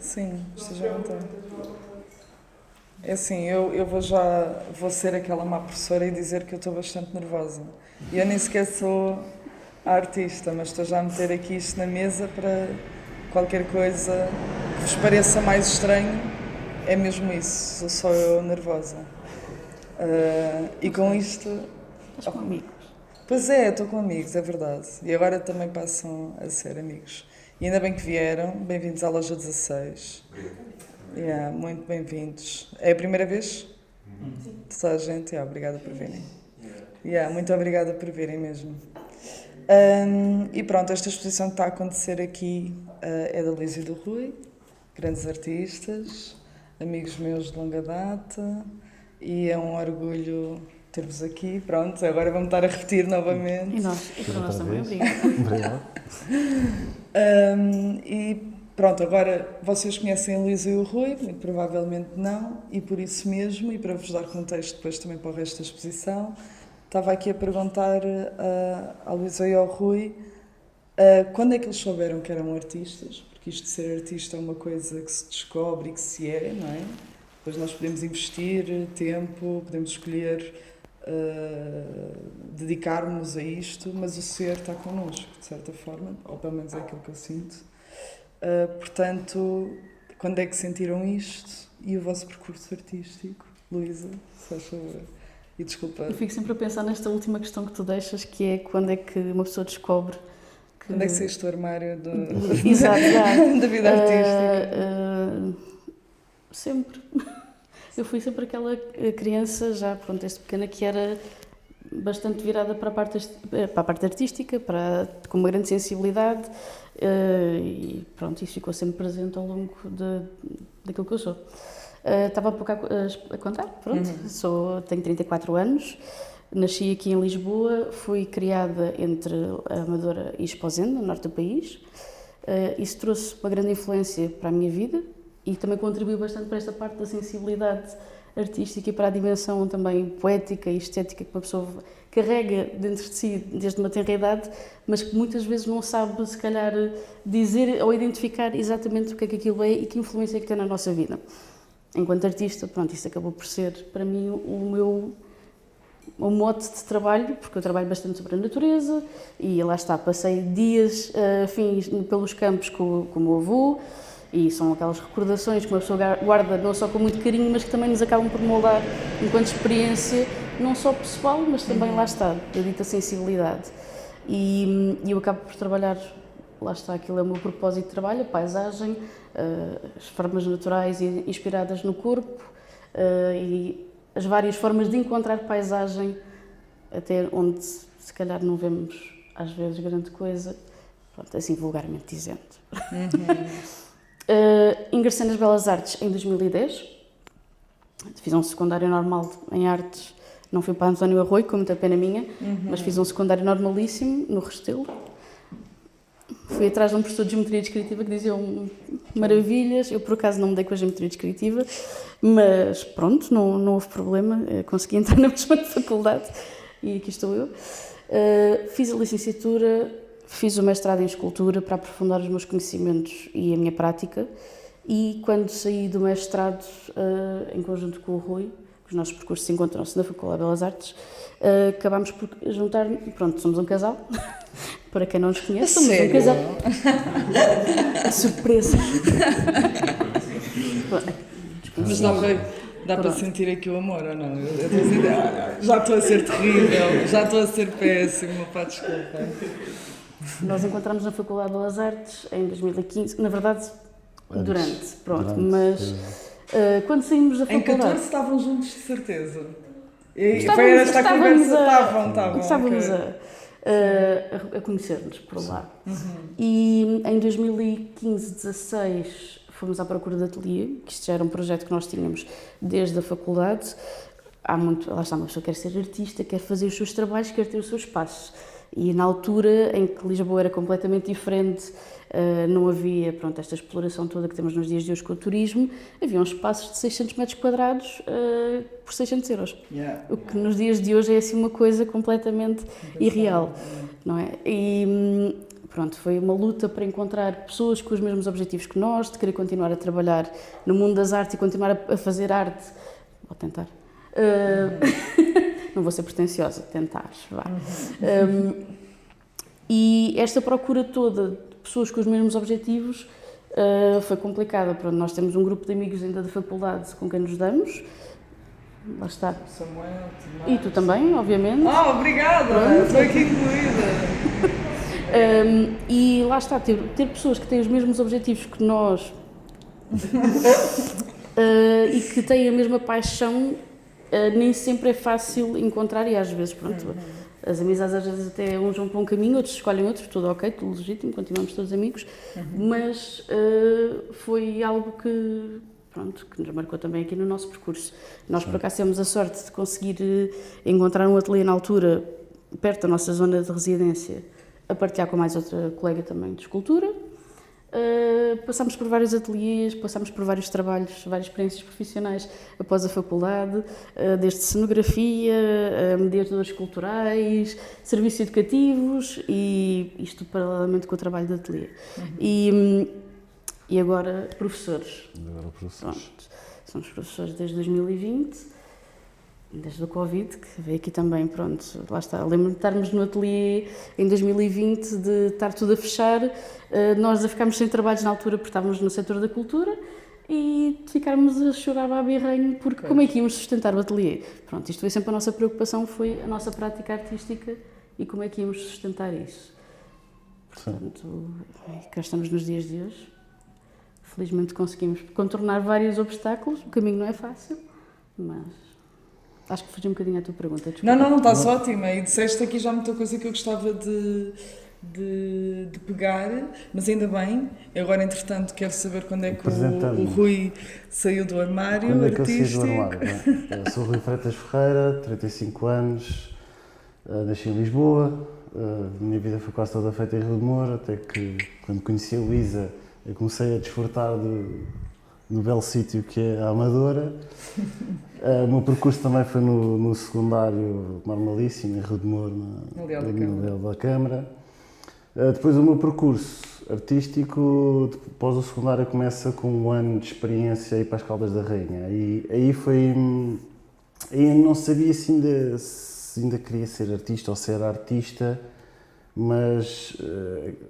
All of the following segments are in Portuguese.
Sim, esteja à vontade. É assim, eu vou ser aquela má professora e dizer que eu estou bastante nervosa. E eu nem sequer sou a artista, mas estou já a meter aqui isto na mesa para qualquer coisa que vos pareça mais estranho, é mesmo isso, sou só eu nervosa. E com isto... Estás com amigos. Pois é, estou com amigos, é verdade. E agora também passam a ser amigos. E ainda bem que vieram, bem-vindos à loja 16. Muito bem-vindos. É a primeira vez? Sim. Toda a gente, obrigada por virem. Muito obrigada por virem mesmo. E pronto, esta exposição que está a acontecer aqui é da Luísa e do Rui, grandes artistas, amigos meus de longa data, e é um orgulho ter-vos aqui. Pronto, agora vamos estar a repetir novamente. E para nós também, obrigado. E pronto, agora vocês conhecem a Luísa e o Rui, muito provavelmente não, e por isso mesmo, e para vos dar contexto depois também para o resto da exposição, estava aqui a perguntar à Luísa e ao Rui quando é que eles souberam que eram artistas, porque isto de ser artista é uma coisa que se descobre e que se é, não é? Depois nós podemos investir tempo, podemos escolher dedicar-nos a isto, mas o ser está connosco, de certa forma, ou pelo menos é aquilo que eu sinto. Portanto, quando é que sentiram isto e o vosso percurso artístico? Luísa, se faz favor. E desculpa. Eu fico sempre a pensar nesta última questão que tu deixas, que é quando é que uma pessoa descobre que... Quando é que saíste do armário Exato, da vida artística? Sempre. Eu fui sempre aquela criança, já pronto, desde pequena, que era bastante virada para a parte artística, com uma grande sensibilidade, e pronto, isso ficou sempre presente ao longo daquilo que eu sou. Estava há pouco a contar, pronto, tenho 34 anos, nasci aqui em Lisboa, fui criada entre a Amadora e Esposende, no norte do país. Isso trouxe uma grande influência para a minha vida e também contribuiu bastante para esta parte da sensibilidade artística e para a dimensão também poética e estética que uma pessoa carrega dentro de si desde uma tenra idade, mas que muitas vezes não sabe, se calhar, dizer ou identificar exatamente o que é que aquilo é e que influência é que tem na nossa vida. Enquanto artista, pronto, isso acabou por ser, para mim, o mote de trabalho, porque eu trabalho bastante sobre a natureza e lá está, passei dias afins pelos campos com o meu avô e são aquelas recordações que uma pessoa guarda não só com muito carinho, mas que também nos acabam por moldar enquanto experiência, não só pessoal, mas também, lá está, a dita sensibilidade. E eu acabo por trabalhar, lá está, aquilo é o meu propósito de trabalho, a paisagem, as formas naturais inspiradas no corpo e as várias formas de encontrar paisagem, até onde se calhar não vemos às vezes grande coisa, pronto, assim vulgarmente dizendo. Ingressei nas Belas Artes em 2010, fiz um secundário normal em artes, não fui para António Arroio, com muita pena minha, mas fiz um secundário normalíssimo no Restelo. Fui atrás de um professor de geometria descritiva que dizia maravilhas. Eu, por acaso, não me dei com a geometria descritiva, mas pronto, não houve problema. Consegui entrar na mesma faculdade e aqui estou eu. Fiz a licenciatura, fiz o mestrado em escultura para aprofundar os meus conhecimentos e a minha prática. E quando saí do mestrado, em conjunto com o Rui, os nossos percursos se encontram-se na Faculdade de Belas Artes, acabámos por juntar, pronto, somos um casal, para quem não nos conhece, somos um casal. Surpresa! Mas dá para sentir aqui o amor, ou não? Já estou a ser terrível, já estou a ser péssimo, pá, desculpa. Nós encontramos na Faculdade de Belas Artes em 2015, na verdade, durante, mas quando saímos da faculdade... Em 14 estavam juntos, de certeza. Foi esta conversa, estávamos a conhecer-nos por lá. E em 2015-16 fomos à procura de ateliê, que isto já era um projeto que nós tínhamos desde a faculdade. Lá está, uma pessoa quer ser artista, quer fazer os seus trabalhos, quer ter o seu espaço. E na altura em que Lisboa era completamente diferente, não havia, pronto, esta exploração toda que temos nos dias de hoje com o turismo, havia uns espaços de 600 metros quadrados por 600 euros. O que nos dias de hoje é assim uma coisa completamente irreal, não é? E Pronto, foi uma luta para encontrar pessoas com os mesmos objetivos que nós, de querer continuar a trabalhar no mundo das artes e continuar a fazer arte. Vou tentar. Não vou ser pretenciosa, tentar, vá. E esta procura toda de pessoas com os mesmos objetivos foi complicada. Pronto, nós temos um grupo de amigos ainda da faculdade com quem nos damos. Lá está. Samuel, E tu também, obviamente. Obrigada! Estou aqui incluída! E lá está, ter pessoas que têm os mesmos objetivos que nós e que têm a mesma paixão nem sempre é fácil encontrar e às vezes, pronto, as amizades às vezes até uns vão para um caminho, outros escolhem outro, tudo ok, tudo legítimo, continuamos todos amigos, mas foi algo que, pronto, que nos marcou também aqui no nosso percurso. Nós por acaso temos a sorte de conseguir encontrar um ateliê na altura, perto da nossa zona de residência, a partilhar com mais outra colega também de escultura. Passámos por vários ateliês, passámos por vários trabalhos, várias experiências profissionais após a faculdade, desde cenografia, mediadores culturais, serviços educativos e isto paralelamente com o trabalho de ateliê. E agora professores. Pronto, somos professores desde 2020. Desde o Covid, que veio aqui também, pronto, lá está. Lembro-me de estarmos no ateliê em 2020, de estar tudo a fechar, nós a ficarmos sem trabalhos na altura porque estávamos no setor da cultura e ficarmos a chorar a birrenho porque como é que íamos sustentar o ateliê? Pronto, isto foi sempre a nossa preocupação, foi a nossa prática artística e como é que íamos sustentar isso. Portanto, cá estamos nos dias de hoje. Felizmente conseguimos contornar vários obstáculos, o caminho não é fácil, mas... Acho que fugi um bocadinho à tua pergunta. Desculpa. Não, estás ótima. E disseste aqui já muita coisa que eu gostava de pegar, mas ainda bem. Agora, entretanto, quero saber quando é que o Rui saiu do armário quando artístico. É que eu saí do armário? Eu sou Rui Freitas Ferreira, 35 anos, nasci em Lisboa, a minha vida foi quase toda feita em Rio de Moro, até que, quando conheci a Luísa, eu comecei a desfrutar do belo sítio que é a Amadora. O meu percurso também foi no secundário normalíssimo, em Rio de Moro, no Leal da Câmara. Depois o meu percurso artístico, após o secundário, começa com um ano de experiência aí para as Caldas da Rainha. Aí foi... Aí eu não sabia se ainda queria ser artista ou ser artista, mas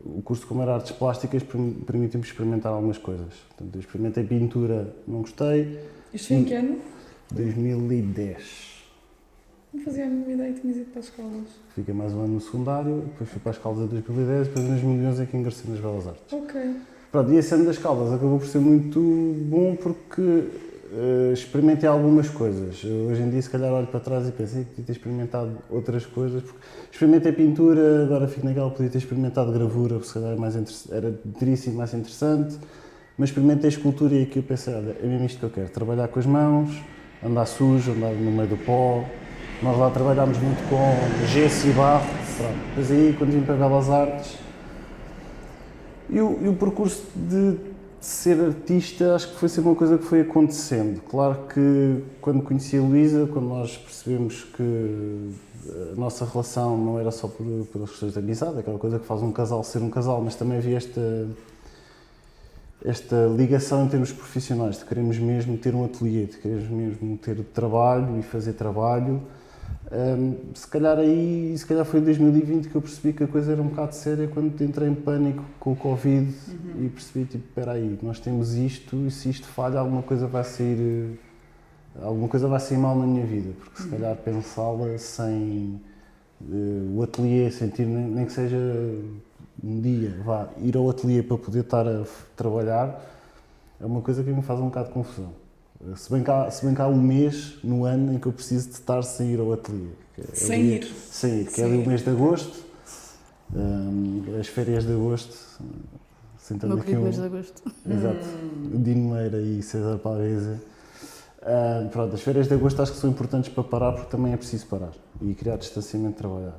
o curso, como era artes plásticas, permitiu-me experimentar algumas coisas. Portanto, eu experimentei pintura, não gostei. Isto foi em que ano? 2010. Não fazia a mínima ideia que tinhas ido para as escolas. Fiquei mais um ano no secundário, depois fui para as Caldas em 2010, depois em 2011 é que ingressei nas Belas Artes. Ok. Pronto, e esse ano das Caldas acabou por ser muito bom porque experimentei algumas coisas. Hoje em dia, se calhar, olho para trás e pensei que podia ter experimentado outras coisas. Porque experimentei pintura, agora fico naquela, podia ter experimentado gravura, porque se calhar teria sido mais interessante. Mas experimentei escultura e aqui eu pensei, olha, é mesmo isto que eu quero, trabalhar com as mãos, andar sujo, andar no meio do pó. Nós lá trabalhámos muito com gesso e barro. Pronto. Depois aí, quando vim para Belas Artes, e o percurso de ser artista, acho que foi sempre uma coisa que foi acontecendo. Claro que quando conheci a Luísa, quando nós percebemos que a nossa relação não era só por questões de amizade, aquela coisa que faz um casal ser um casal, mas também havia esta ligação em termos profissionais, de queremos mesmo ter um ateliê, de queremos mesmo ter trabalho e fazer trabalho. Se calhar foi em 2020 que eu percebi que a coisa era um bocado séria, quando entrei em pânico com o Covid e percebi, tipo, espera aí, nós temos isto e se isto falha, alguma coisa vai sair mal na minha vida, porque se calhar pensá-la sem o ateliê, sentir nem que seja um dia, ir ao ateliê para poder estar a trabalhar, é uma coisa que me faz um bocado de confusão. Se bem que há um mês no ano em que eu preciso de estar sem ir ao ateliê. Sem ir, que é o mês de agosto, as férias de agosto. Meu querido mês de agosto. Exato, Dino Meira e César Pavese. Pronto, as férias de agosto acho que são importantes para parar, porque também é preciso parar e criar distanciamento de trabalhar.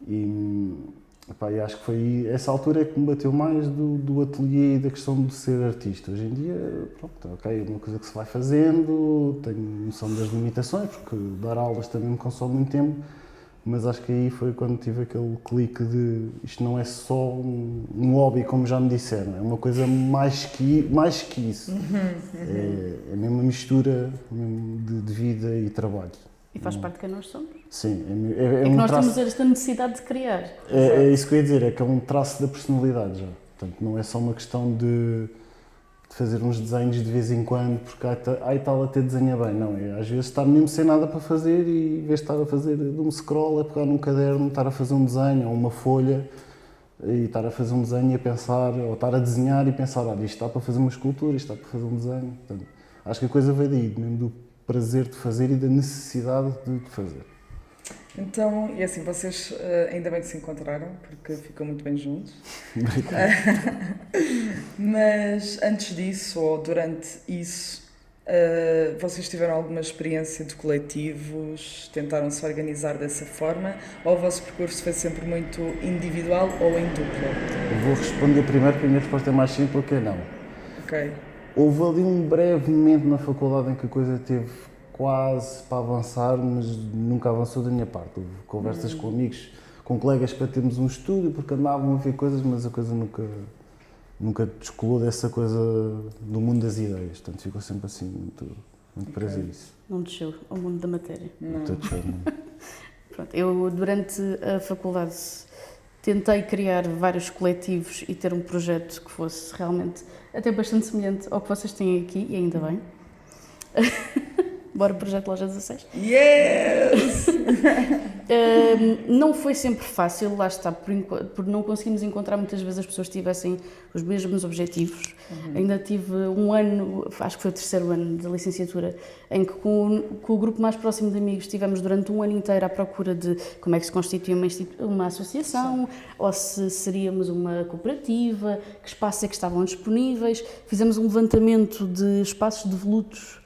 E acho que foi essa altura que me bateu mais do ateliê e da questão de ser artista. Hoje em dia, pronto, ok, é uma coisa que se vai fazendo, tenho noção das limitações, porque dar aulas também me consome muito tempo, mas acho que aí foi quando tive aquele clique de isto não é só um hobby, como já me disseram, é uma coisa mais que isso. É mesmo uma mistura mesmo de vida e trabalho. E faz parte de quem nós somos. Sim, É que um nós traço, temos esta necessidade de criar. é isso que eu ia dizer, é que é um traço da personalidade já. Portanto, não é só uma questão de fazer uns desenhos de vez em quando, porque tal até desenha bem. Não, é às vezes estar mesmo sem nada para fazer e em vez de estar a fazer de um scroll, é pegar num caderno, estar a fazer um desenho ou uma folha e estar a fazer um desenho e a pensar, ou estar a desenhar e pensar, olha, isto está para fazer uma escultura, isto está para fazer um desenho. Portanto, acho que a coisa veio daí, mesmo do prazer de fazer e da necessidade de fazer. Então, e assim, vocês ainda bem que se encontraram, porque ficam muito bem juntos. Mas antes disso, ou durante isso, vocês tiveram alguma experiência de coletivos? Tentaram se organizar dessa forma? Ou o vosso percurso foi sempre muito individual ou em dupla? Eu vou responder primeiro, porque a minha resposta é mais simples que é não. Ok. Houve ali um breve momento na faculdade em que a coisa teve quase para avançar, mas nunca avançou da minha parte. Houve conversas com amigos, com colegas para termos um estúdio, porque andavam a ver coisas, mas a coisa nunca descolou dessa coisa do mundo das ideias. Portanto, ficou sempre assim, muito preso a isso. Não desceu ao mundo da matéria. Muito desceu, não. Pronto, eu, durante a faculdade, tentei criar vários coletivos e ter um projeto que fosse realmente até bastante semelhante ao que vocês têm aqui, e ainda bem. Bora, projeto Loja 16. Yes! Não foi sempre fácil, lá está, por não conseguimos encontrar muitas vezes as pessoas que tivessem os mesmos objetivos. Ainda tive um ano, acho que foi o 3º ano da licenciatura, em que com o grupo mais próximo de amigos estivemos durante um ano inteiro à procura de como é que se constituía uma associação, ou se seríamos uma cooperativa, que espaços é que estavam disponíveis. Fizemos um levantamento de espaços devolutos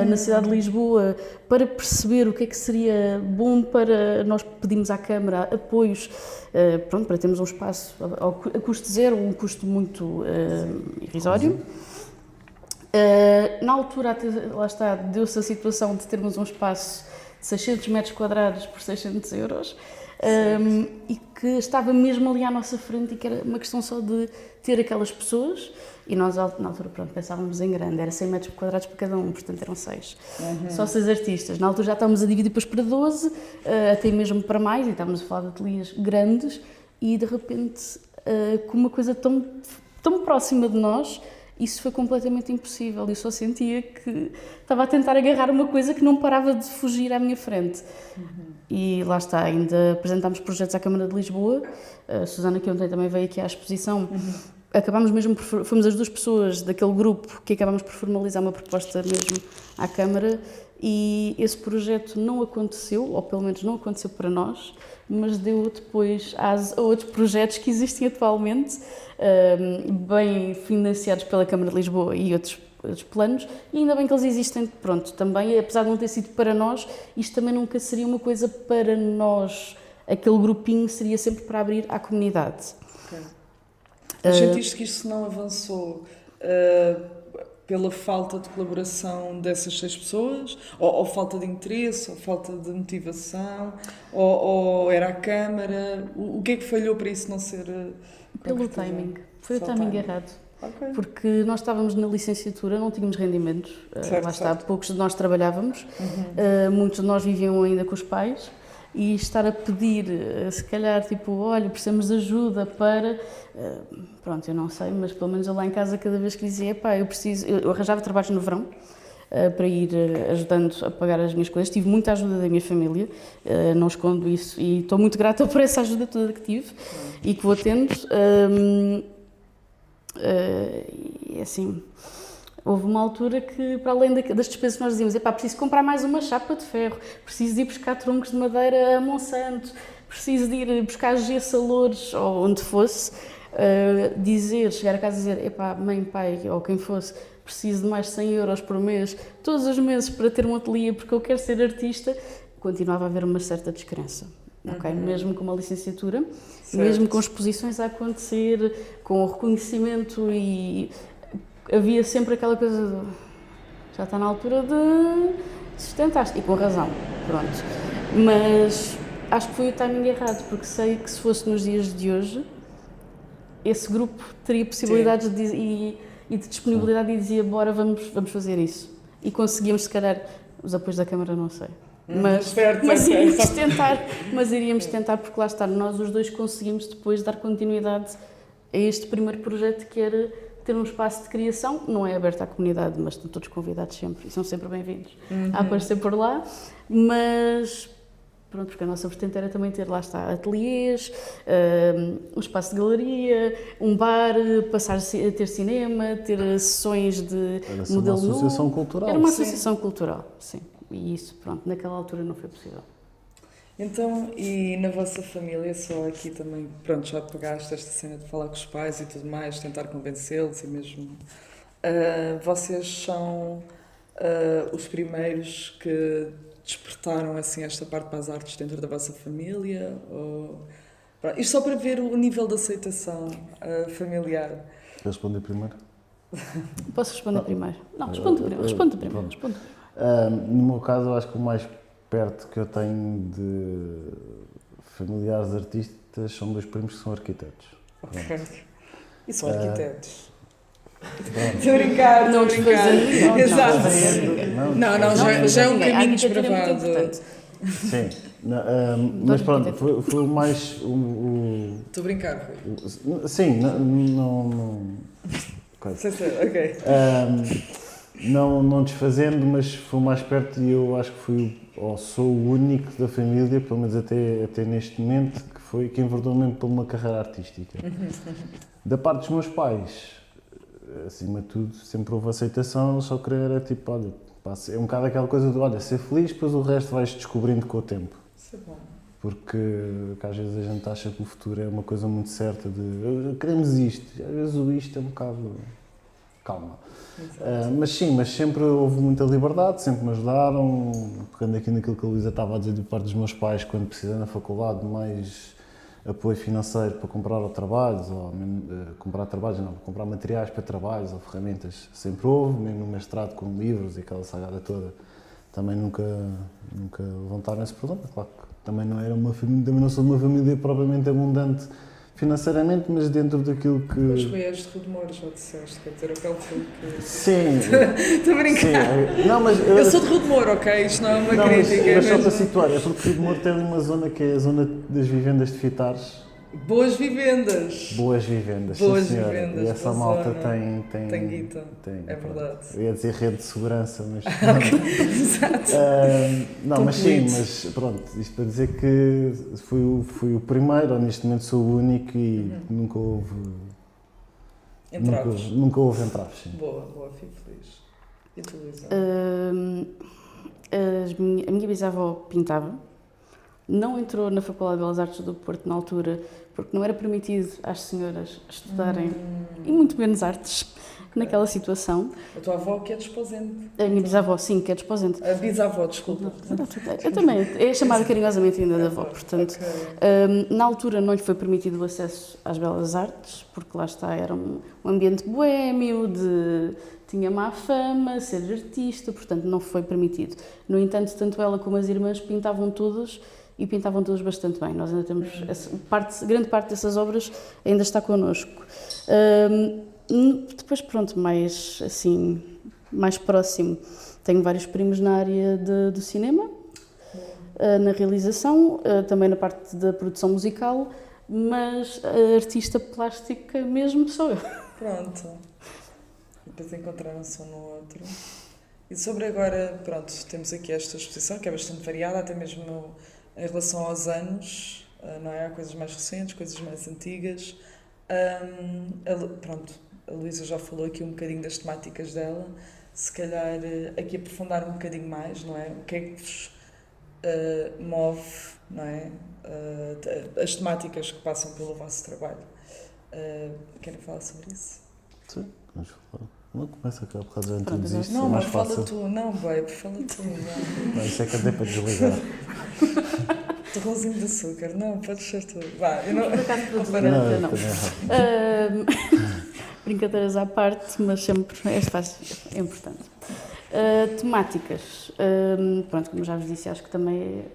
na cidade de Lisboa para perceber o que é que seria bom para nós pedimos à Câmara apoios, para termos um espaço a custo zero, um custo muito irrisório. Na altura, lá está, deu-se a situação de termos um espaço de 600 metros quadrados por 600 euros e que estava mesmo ali à nossa frente e que era uma questão só de ter aquelas pessoas. E nós, na altura, pensávamos em grande, era 100 metros quadrados para cada um, portanto eram 6. Só 6 artistas. Na altura já estávamos a dividir depois para 12, até mesmo para mais, e estávamos a falar de ateliês grandes, e de repente, com uma coisa tão próxima de nós, isso foi completamente impossível. Eu só sentia que estava a tentar agarrar uma coisa que não parava de fugir à minha frente. E lá está, ainda apresentámos projetos à Câmara de Lisboa, a Susana, que ontem também veio aqui à exposição. Acabámos mesmo fomos as 2 pessoas daquele grupo que acabámos por formalizar uma proposta mesmo à Câmara, e esse projeto não aconteceu, ou pelo menos não aconteceu para nós, mas deu depois a outros projetos que existem atualmente, bem financiados pela Câmara de Lisboa e outros planos, e ainda bem que eles existem. Pronto, também, apesar de não ter sido para nós, isto também nunca seria uma coisa para nós, aquele grupinho seria sempre para abrir à comunidade. Okay. Sentiste que isto não avançou pela falta de colaboração dessas 6 pessoas? Ou falta de interesse? Ou falta de motivação? Ou era a Câmara? O que é que falhou para isso não ser... Pelo timing. Foi o timing errado. Okay. Porque nós estávamos na licenciatura, não tínhamos rendimentos. Lá está, poucos de nós trabalhávamos. Muitos de nós viviam ainda com os pais. E estar a pedir, se calhar, tipo, olha, precisamos de ajuda para... pronto, eu não sei, mas pelo menos eu lá em casa, cada vez que dizia, pá, eu arranjava trabalhos no verão para ir ajudando a pagar as minhas coisas. Tive muita ajuda da minha família, não escondo isso, e estou muito grata por essa ajuda toda que tive e que vou tendo. E assim... Houve uma altura que, para além das despesas que nós dizíamos, preciso comprar mais uma chapa de ferro, preciso de ir buscar troncos de madeira a Monsanto, preciso de ir buscar gesso a Loures, ou onde fosse, chegar a casa e dizer, mãe, pai, ou quem fosse, preciso de mais 100 euros por mês, todos os meses para ter um ateliê, porque eu quero ser artista, continuava a haver uma certa descrença. Okay? Mesmo com uma licenciatura, mesmo com exposições a acontecer, com o reconhecimento, e havia sempre aquela coisa de já está na altura de sustentar-te, e com razão, pronto. Mas acho que foi o timing errado, porque sei que se fosse nos dias de hoje, esse grupo teria possibilidades e de disponibilidade e dizia, bora, vamos fazer isso. E conseguíamos, se calhar, os apoios da Câmara, não sei. Mas iríamos tentar, porque lá está, nós os dois conseguimos depois dar continuidade a este primeiro projeto, que era ter um espaço de criação, não é aberto à comunidade, mas estão todos convidados sempre e são sempre bem-vindos a aparecer por lá, mas pronto, porque a nossa vertente era também ter, lá está, ateliês, um espaço de galeria, um bar, passar a ter cinema, ter sessões de modelo novo. Era uma associação cultural. Era uma associação cultural, sim, e isso, pronto, naquela altura não foi possível. Então, e na vossa família, só aqui também, pronto, já pegaste esta cena de falar com os pais e tudo mais, tentar convencê-los e mesmo... vocês são os primeiros que despertaram, assim, esta parte para as artes dentro da vossa família? Ou... Isto só para ver o nível de aceitação familiar. Queres responder primeiro? Posso responder primeiro? Não, responde primeiro. No meu caso, eu acho que o mais perto que eu tenho de familiares artistas são dois primos que são arquitetos. Ok. E são arquitetos. Estou a brincar, Não desfazendo. Exato. Já é um caminho desbravado. Sim, mas pronto, foi o mais... Estou a brincar, Rui. Sim, não... Ok. Não desfazendo, mas foi o mais perto e eu acho que fui, ou sou o único da família, pelo menos até neste momento, que enverdou mesmo por uma carreira artística. Da parte dos meus pais, acima de tudo, sempre houve aceitação, só querer era tipo, olha, é um bocado aquela coisa de, olha, ser feliz, depois o resto vais descobrindo com o tempo. Isso é bom. Porque às vezes a gente acha que o futuro é uma coisa muito certa de queremos isto, e às vezes o isto é um bocado... calma. Mas sim, mas sempre houve muita liberdade, sempre me ajudaram, pegando aqui naquilo que a Luísa estava a dizer de parte dos meus pais, quando precisei na faculdade, mais apoio financeiro para comprar trabalhos, ou comprar materiais para trabalhos ou ferramentas, sempre houve, mesmo no mestrado com livros e aquela sagada toda, também nunca levantaram esse problema. Claro que também não sou de uma família propriamente abundante financeiramente, mas dentro daquilo que... Mas Rui, és de Rio de Mouros, já disseste, quer dizer, aquele filme que... Sim. Estou a brincar. Sim. Não, mas eu sou de Rio de Mouros, ok? Isto não é uma crítica. Mas só para situar, é porque Rio de Mouros tem ali uma zona que é a zona das vivendas de Fitares. Boas vivendas. Boas vivendas, Boas sim, senhora. vivendas. E essa malta tem guita. É verdade. Eu ia dizer rede de segurança, mas... Exato. Não, mas sim, mas pronto, isto para dizer que fui o primeiro, ou neste momento sou o único e nunca houve... Entraves. Nunca houve entraves, sim. Boa, fico feliz. E tu, Luísa? A minha bisavó pintava. Não entrou na Faculdade de Belas Artes do Porto na altura, porque não era permitido às senhoras estudarem, e muito menos artes, naquela situação. A tua avó que é desposente. A minha bisavó, sim, que é desposente. A bisavó, desculpa. Eu também, é chamada carinhosamente ainda de avó, portanto. Okay. Na altura não lhe foi permitido o acesso às Belas Artes, porque lá está, era um ambiente boémio, tinha má fama, ser artista, portanto não foi permitido. No entanto, tanto ela como as irmãs pintavam todas, e pintavam todos bastante bem. Nós ainda temos grande parte dessas obras ainda está connosco. Depois, pronto, mais próximo, tenho vários primos na área do cinema, na realização, também na parte da produção musical, mas a artista plástica mesmo sou eu. Pronto. Depois encontraram-se um no outro. E sobre agora, pronto, temos aqui esta exposição que é bastante variada, até mesmo em relação aos anos, não é? Há coisas mais recentes, coisas mais antigas. Pronto, a Luísa já falou aqui um bocadinho das temáticas dela, se calhar aqui aprofundar um bocadinho mais, não é? O que é que vos move, não é? As temáticas que passam pelo vosso trabalho. Querem falar sobre isso? Sim, vamos falar. Não começa a bocado já introduziste. Não, mas fala tu. Não, babe, fala tu. Não, isso é que até para desligar. Torrozinho de açúcar. Não, podes ser tu. Vá, eu não... Não. Brincadeiras à parte, mas sempre é importante. Temáticas. Pronto, como já vos disse, acho que também é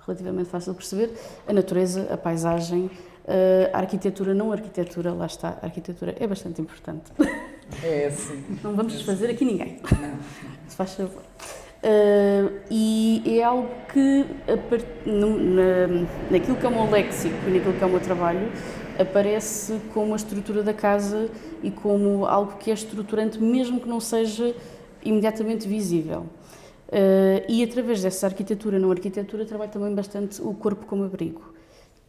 relativamente fácil de perceber, a natureza, a paisagem, a arquitetura, não a arquitetura, lá está, a arquitetura é bastante importante. É assim. Não vamos desfazer aqui ninguém, Não. se faz favor. E é algo que, naquilo que é o meu léxico e naquilo que é o meu trabalho, aparece como a estrutura da casa e como algo que é estruturante, mesmo que não seja imediatamente visível. E através dessa arquitetura, não arquitetura, trabalho também bastante o corpo como abrigo,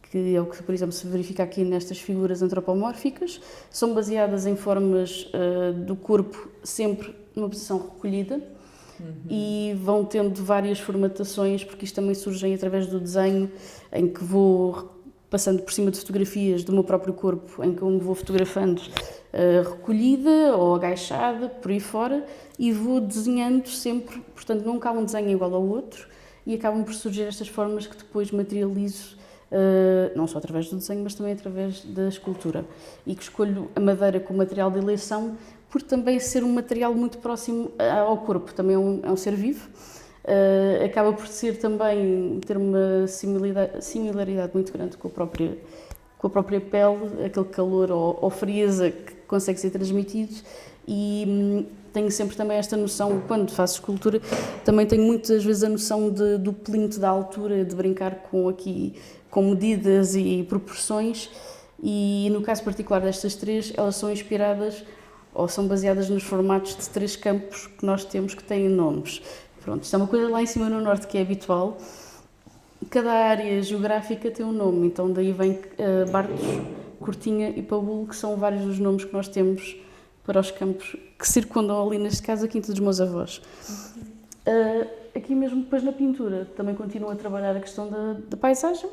que é o que, por exemplo, se verifica aqui nestas figuras antropomórficas. São baseadas em formas do corpo sempre numa posição recolhida. E vão tendo várias formatações, porque isto também surge através do desenho, em que vou passando por cima de fotografias do meu próprio corpo, em que eu me vou fotografando recolhida ou agachada, por aí fora, e vou desenhando sempre, portanto nunca há um desenho igual ao outro, e acabam por surgir estas formas que depois materializo, não só através do desenho, mas também através da escultura. E que escolho a madeira como material de eleição, por também ser um material muito próximo ao corpo, também é um ser vivo. Acaba por ser também, ter uma similaridade muito grande com a própria pele, aquele calor ou frieza que consegue ser transmitido, e tenho sempre também esta noção, quando faço escultura, também tenho muitas vezes a noção do plinto da altura, de brincar com medidas e proporções, e no caso particular destas três, elas são inspiradas ou são baseadas nos formatos de 3 campos que nós temos que têm nomes. Pronto, isto é uma coisa lá em cima no norte que é habitual. Cada área geográfica tem um nome, então daí vem Bartos, Cortinha e Paúl, que são vários dos nomes que nós temos para os campos que circundam ali, neste caso, a quinta dos meus avós. Aqui mesmo depois na pintura também continuo a trabalhar a questão da paisagem.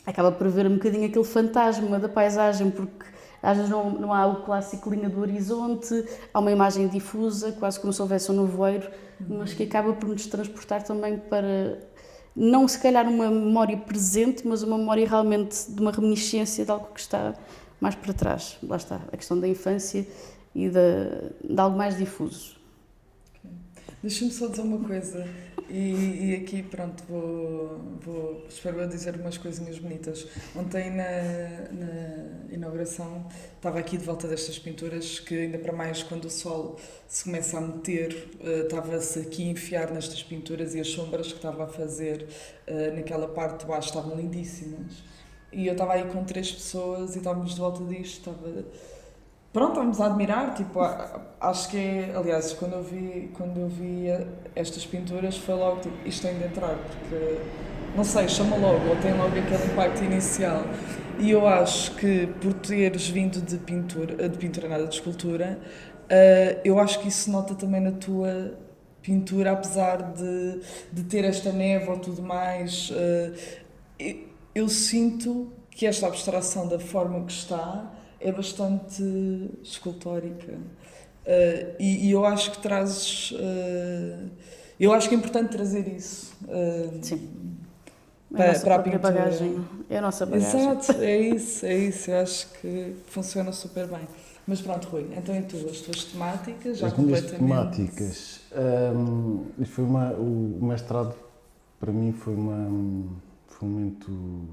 Acaba por ver um bocadinho aquele fantasma da paisagem, porque às vezes não há o clássico linha do horizonte, há uma imagem difusa, quase como se houvesse um nevoeiro, mas que acaba por nos transportar também para, não se calhar uma memória presente, mas uma memória realmente de uma reminiscência de algo que está mais para trás. Lá está, a questão da infância e de algo mais difuso. Deixa-me só dizer uma coisa, e aqui pronto, espero eu dizer umas coisinhas bonitas. Ontem na inauguração estava aqui de volta destas pinturas, que ainda para mais quando o sol se começa a meter, estava-se aqui a enfiar nestas pinturas, e as sombras que estava a fazer naquela parte de baixo estavam lindíssimas. E eu estava aí com 3 pessoas e estávamos de volta disto, estávamos a admirar, tipo, acho que é, aliás, quando eu vi estas pinturas foi logo, tipo, isto tem de entrar, porque, não sei, chama logo, ou tem logo aquele impacto inicial. E eu acho que por teres vindo de pintura nada, de escultura, eu acho que isso se nota também na tua pintura, apesar de ter esta neve ou tudo mais, eu sinto que esta abstração da forma que está é bastante escultórica, e eu acho que trazes, eu acho que é importante trazer isso, Sim. para a pintura. Bagagem, é a nossa bagagem. Exato, é isso, eu acho que funciona super bem. Mas pronto, Rui, então e tu, as tuas temáticas, já as minhas completamente... temáticas, o mestrado para mim foi um momento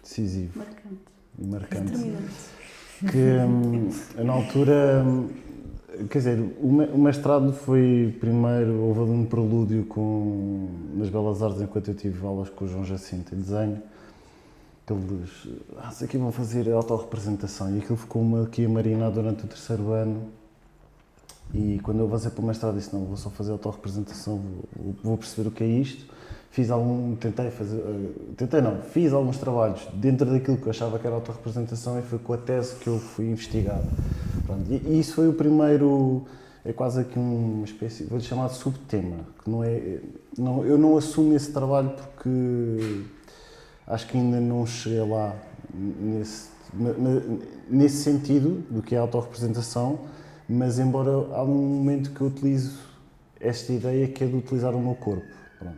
decisivo Marcante. e marcante. Determinante. Que na altura, quer dizer, o mestrado foi primeiro, houve um prelúdio nas Belas Artes, enquanto eu tive aulas com o João Jacinto em desenho, que eles, aqui vão fazer autorrepresentação, e aquilo ficou aqui a marinar durante o 3º ano, e quando eu avancei para o mestrado disse, não, vou só fazer autorrepresentação, vou perceber o que é isto. Fiz alguns trabalhos dentro daquilo que eu achava que era autorrepresentação, e foi com a tese que eu fui investigar. Pronto, e isso foi o primeiro, é quase aqui uma espécie, vou-lhe chamar de subtema, que eu não assumo esse trabalho porque acho que ainda não cheguei lá nesse sentido do que é a autorrepresentação, mas embora há um momento que eu utilizo esta ideia, que é de utilizar o meu corpo. Pronto.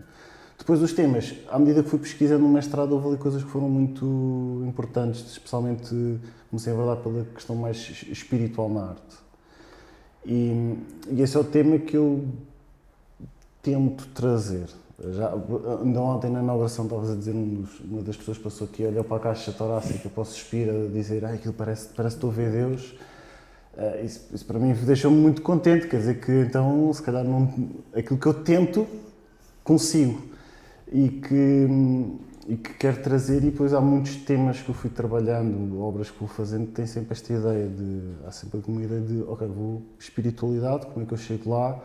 Depois os temas, à medida que fui pesquisando no mestrado, houve ali coisas que foram muito importantes, especialmente comecei a abordar pela questão mais espiritual na arte. E esse é o tema que eu tento trazer. Ainda ontem na inauguração estavas a dizer, uma das pessoas passou aqui, olhou para a caixa torácica para o suspiro, a dizer, aquilo parece que estou a ver Deus. Isso para mim deixou-me muito contente, quer dizer que então, se calhar, aquilo que eu tento, consigo. E que quero trazer, e depois há muitos temas que eu fui trabalhando, obras que vou fazendo, que têm sempre esta ideia há sempre uma ideia de, espiritualidade, como é que eu chego lá.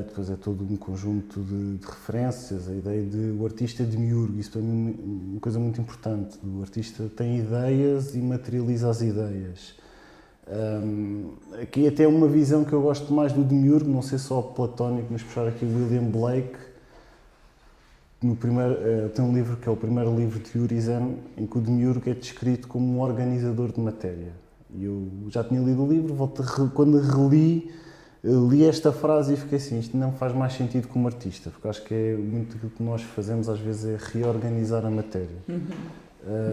Depois é todo um conjunto de referências, a ideia de o artista demiurgo, isso para mim é uma coisa muito importante. O artista tem ideias e materializa as ideias. Aqui até uma visão que eu gosto mais do demiurgo, não sei só platónico, mas puxar aqui o William Blake. Tem um livro que é o primeiro livro de Urizen, em que o demiurgo é descrito como um organizador de matéria. E eu já tinha lido o livro, quando reli, li esta frase e fiquei assim, isto não faz mais sentido como artista, porque acho que é muito aquilo que nós fazemos às vezes é reorganizar a matéria.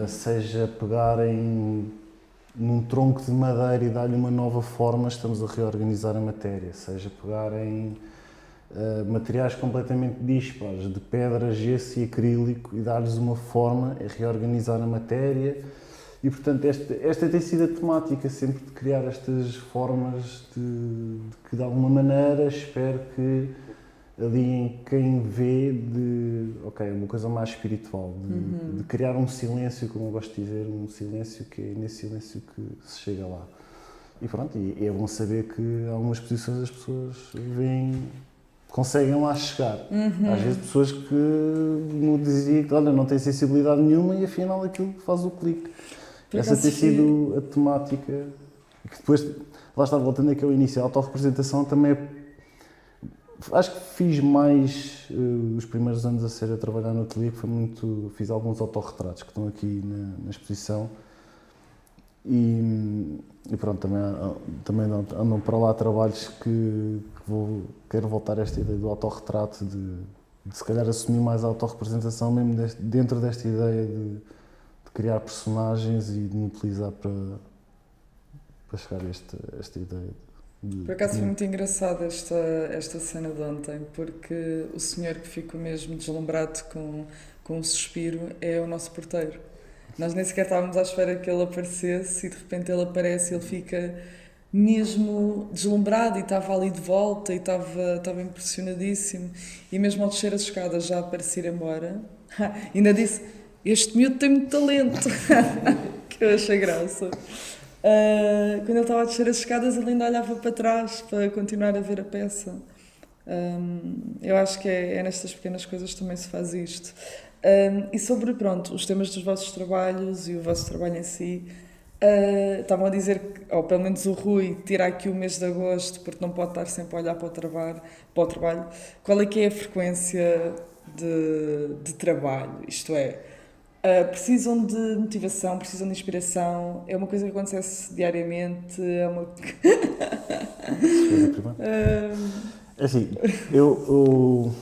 Seja pegarem num tronco de madeira e dar-lhe uma nova forma, estamos a reorganizar a matéria. Seja pegarem materiais completamente dispares, de pedra, gesso e acrílico, e dar-lhes uma forma, é reorganizar a matéria. E, portanto, esta tem sido a temática, sempre de criar estas formas de que, de alguma maneira, espero que ali em quem vê, uma coisa mais espiritual, de criar um silêncio, como eu gosto de dizer, um silêncio que é nesse silêncio que se chega lá. E pronto, e é bom saber que em algumas posições as pessoas conseguem lá chegar. Às vezes pessoas que me diziam que não têm sensibilidade nenhuma e afinal aquilo faz o clique. Essa tem sido a temática. Que depois, lá está, voltando aqui ao início, a autorrepresentação também acho que fiz mais os primeiros anos a trabalhar no ateliê, que foi muito. Fiz alguns autorretratos que estão aqui na exposição. E pronto, também andam para lá trabalhos que quero voltar a esta ideia do autorretrato, de se calhar assumir mais a autorrepresentação, mesmo dentro desta ideia de criar personagens e de me utilizar para chegar a esta ideia. Por acaso foi muito engraçada esta cena de ontem, porque o senhor que ficou mesmo deslumbrado com o suspiro é o nosso porteiro. Nós nem sequer estávamos à espera que ele aparecesse e de repente ele aparece e ele fica mesmo deslumbrado e estava ali de volta e estava impressionadíssimo. E mesmo ao descer as escadas já a parecer embora, ainda disse: este miúdo tem muito talento, que eu achei graça. Quando ele estava a descer as escadas ele ainda olhava para trás para continuar a ver a peça. Eu acho que é nestas pequenas coisas que também se faz isto. E sobre, os temas dos vossos trabalhos e o vosso trabalho em si, estavam a dizer que, ou pelo menos o Rui, tira aqui o mês de agosto porque não pode estar sempre a olhar para o trabalho. Qual é que é a frequência de trabalho? Isto é, precisam de motivação, precisam de inspiração? É uma coisa que acontece diariamente? É assim, eu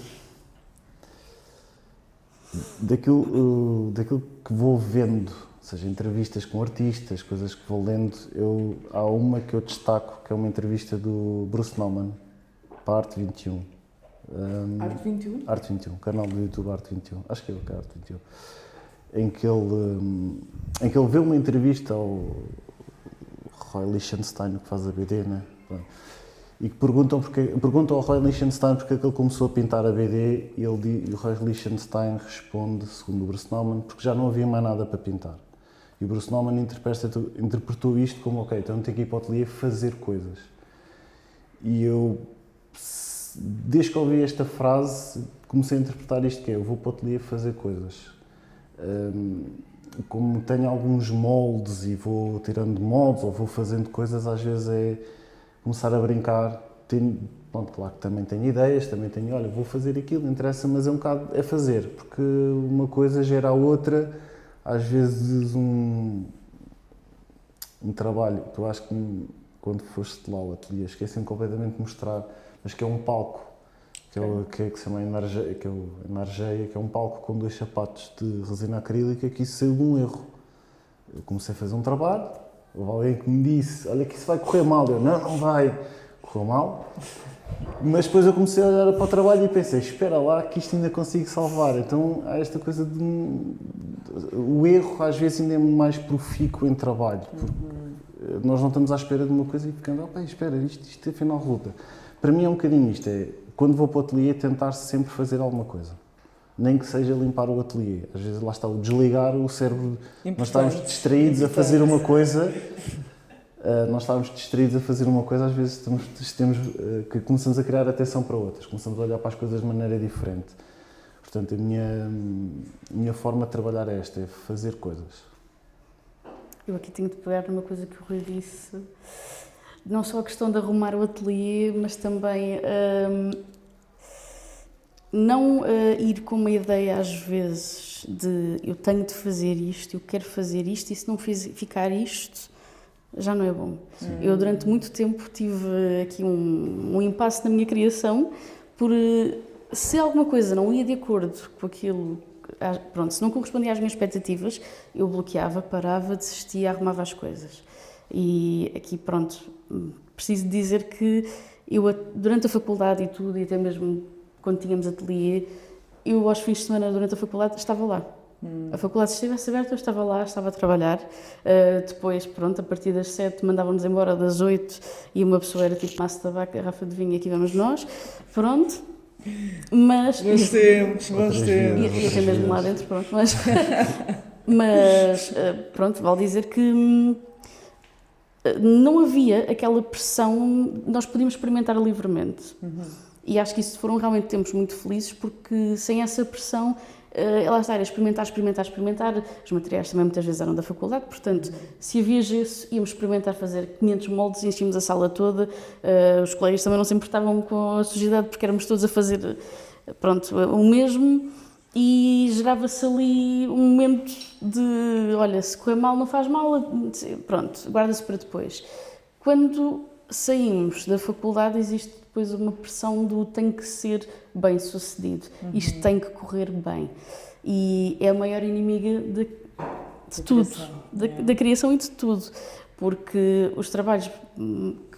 daquilo que vou vendo, ou seja, entrevistas com artistas, coisas que vou lendo, há uma que eu destaco, que é uma entrevista do Bruce Nauman, para a Arte 21. Arte 21? Arte 21, canal do YouTube Arte 21, acho que é o Arte 21. Em que ele vê uma entrevista ao Roy Lichtenstein, que faz a BD, né? E que perguntam ao Roy Lichtenstein porque é que ele começou a pintar a BD, e o Roy Lichtenstein responde, segundo o Bruce Nauman, porque já não havia mais nada para pintar. E o Bruce Nauman interpretou isto como, então não tenho que ir para o ateliê fazer coisas. E eu, desde que ouvi esta frase, comecei a interpretar isto que é, eu vou para o ateliê fazer coisas. Como tenho alguns moldes e vou tirando moldes ou vou fazendo coisas, às vezes é começar a brincar. Claro que também tenho ideias, também tenho, olha, vou fazer aquilo, interessa, mas é um bocado é fazer, porque uma coisa gera a outra. Às vezes um trabalho, tu acho que quando foste lá ao ateliê, esqueci-me completamente de mostrar, mas que é um palco, que se chama Energeia, que é um palco com 2 sapatos de resina acrílica, que isso saiu de um erro. Eu comecei a fazer um trabalho, houve alguém que me disse, olha que isso vai correr mal, eu, não vai, correu mal. Mas depois eu comecei a olhar para o trabalho e pensei, espera lá que isto ainda consigo salvar. Então há esta coisa de... O erro às vezes ainda é mais profícuo em trabalho, porque nós não estamos à espera de uma coisa e ficamos, espera, isto afinal resulta. Para mim é um bocadinho isto, é quando vou para o ateliê tentar sempre fazer alguma coisa. Nem que seja limpar o ateliê. Às vezes lá está o desligar o cérebro. Nós estamos distraídos a fazer uma coisa. Às vezes que começamos a criar atenção para outras, começamos a olhar para as coisas de maneira diferente. Portanto, a minha forma de trabalhar é esta, é fazer coisas. Eu aqui tenho de pegar numa coisa que o Rui disse, não só a questão de arrumar o ateliê, mas também não ir com uma ideia às vezes de eu tenho de fazer isto, eu quero fazer isto e se não ficar isto, já não é bom. Eu durante muito tempo tive aqui um impasse na minha criação por se alguma coisa não ia de acordo com aquilo, pronto, se não correspondia às minhas expectativas, eu bloqueava, parava, desistia, arrumava as coisas. E aqui, pronto, preciso dizer que eu, durante a faculdade e tudo, e até mesmo quando tínhamos ateliê, eu aos fins de semana, durante a faculdade, estava lá. A faculdade, se estivesse aberta, eu estava lá, estava a trabalhar. Depois, pronto, a partir das 7 mandávamos embora, das 8, e uma pessoa era tipo maço de tabaco, garrafa de vinho, aqui vamos nós. Pronto. Mas... Bons tempos. E até mesmo lá dentro, pronto. Mas pronto, vale dizer que não havia aquela pressão, nós podíamos experimentar livremente. E acho que isso foram realmente tempos muito felizes, porque sem essa pressão, lá está, era experimentar. Os materiais também muitas vezes eram da faculdade, portanto, se havia gesso, íamos experimentar fazer 500 moldes, enchíamos a sala toda. Os colegas também não se importavam com a sujidade, porque éramos todos a fazer, pronto, o mesmo. E gerava-se ali um momento de, olha, se correr mal não faz mal, pronto, guarda-se para depois. Quando saímos da faculdade existe depois uma pressão do tem que ser bem sucedido, isto tem que correr bem. E é a maior inimiga de tudo, da criação e de tudo, porque os trabalhos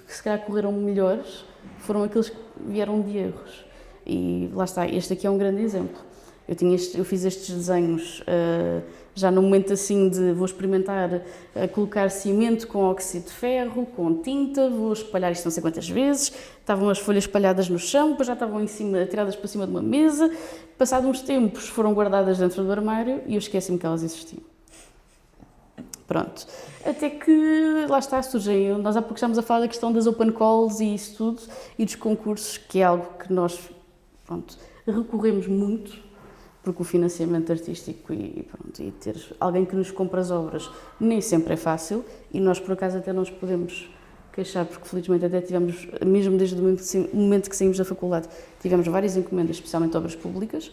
que se calhar correram melhores foram aqueles que vieram de erros. E lá está, este aqui é um grande exemplo. Eu fiz estes desenhos já no momento assim de vou experimentar colocar cimento com óxido de ferro, com tinta, vou espalhar isto não sei quantas vezes, estavam as folhas espalhadas no chão, depois já estavam em cima, tiradas para cima de uma mesa, passado uns tempos foram guardadas dentro do armário e eu esqueci-me que elas existiam. Pronto. Até que, lá está, surgem, nós há pouco estávamos a falar da questão das open calls e isso tudo, e dos concursos, que é algo que nós, pronto, recorremos muito, porque o financiamento artístico e ter alguém que nos compra as obras nem sempre é fácil e nós por acaso até não nos podemos queixar porque felizmente até tivemos, mesmo desde o momento que saímos da faculdade, tivemos várias encomendas, especialmente obras públicas,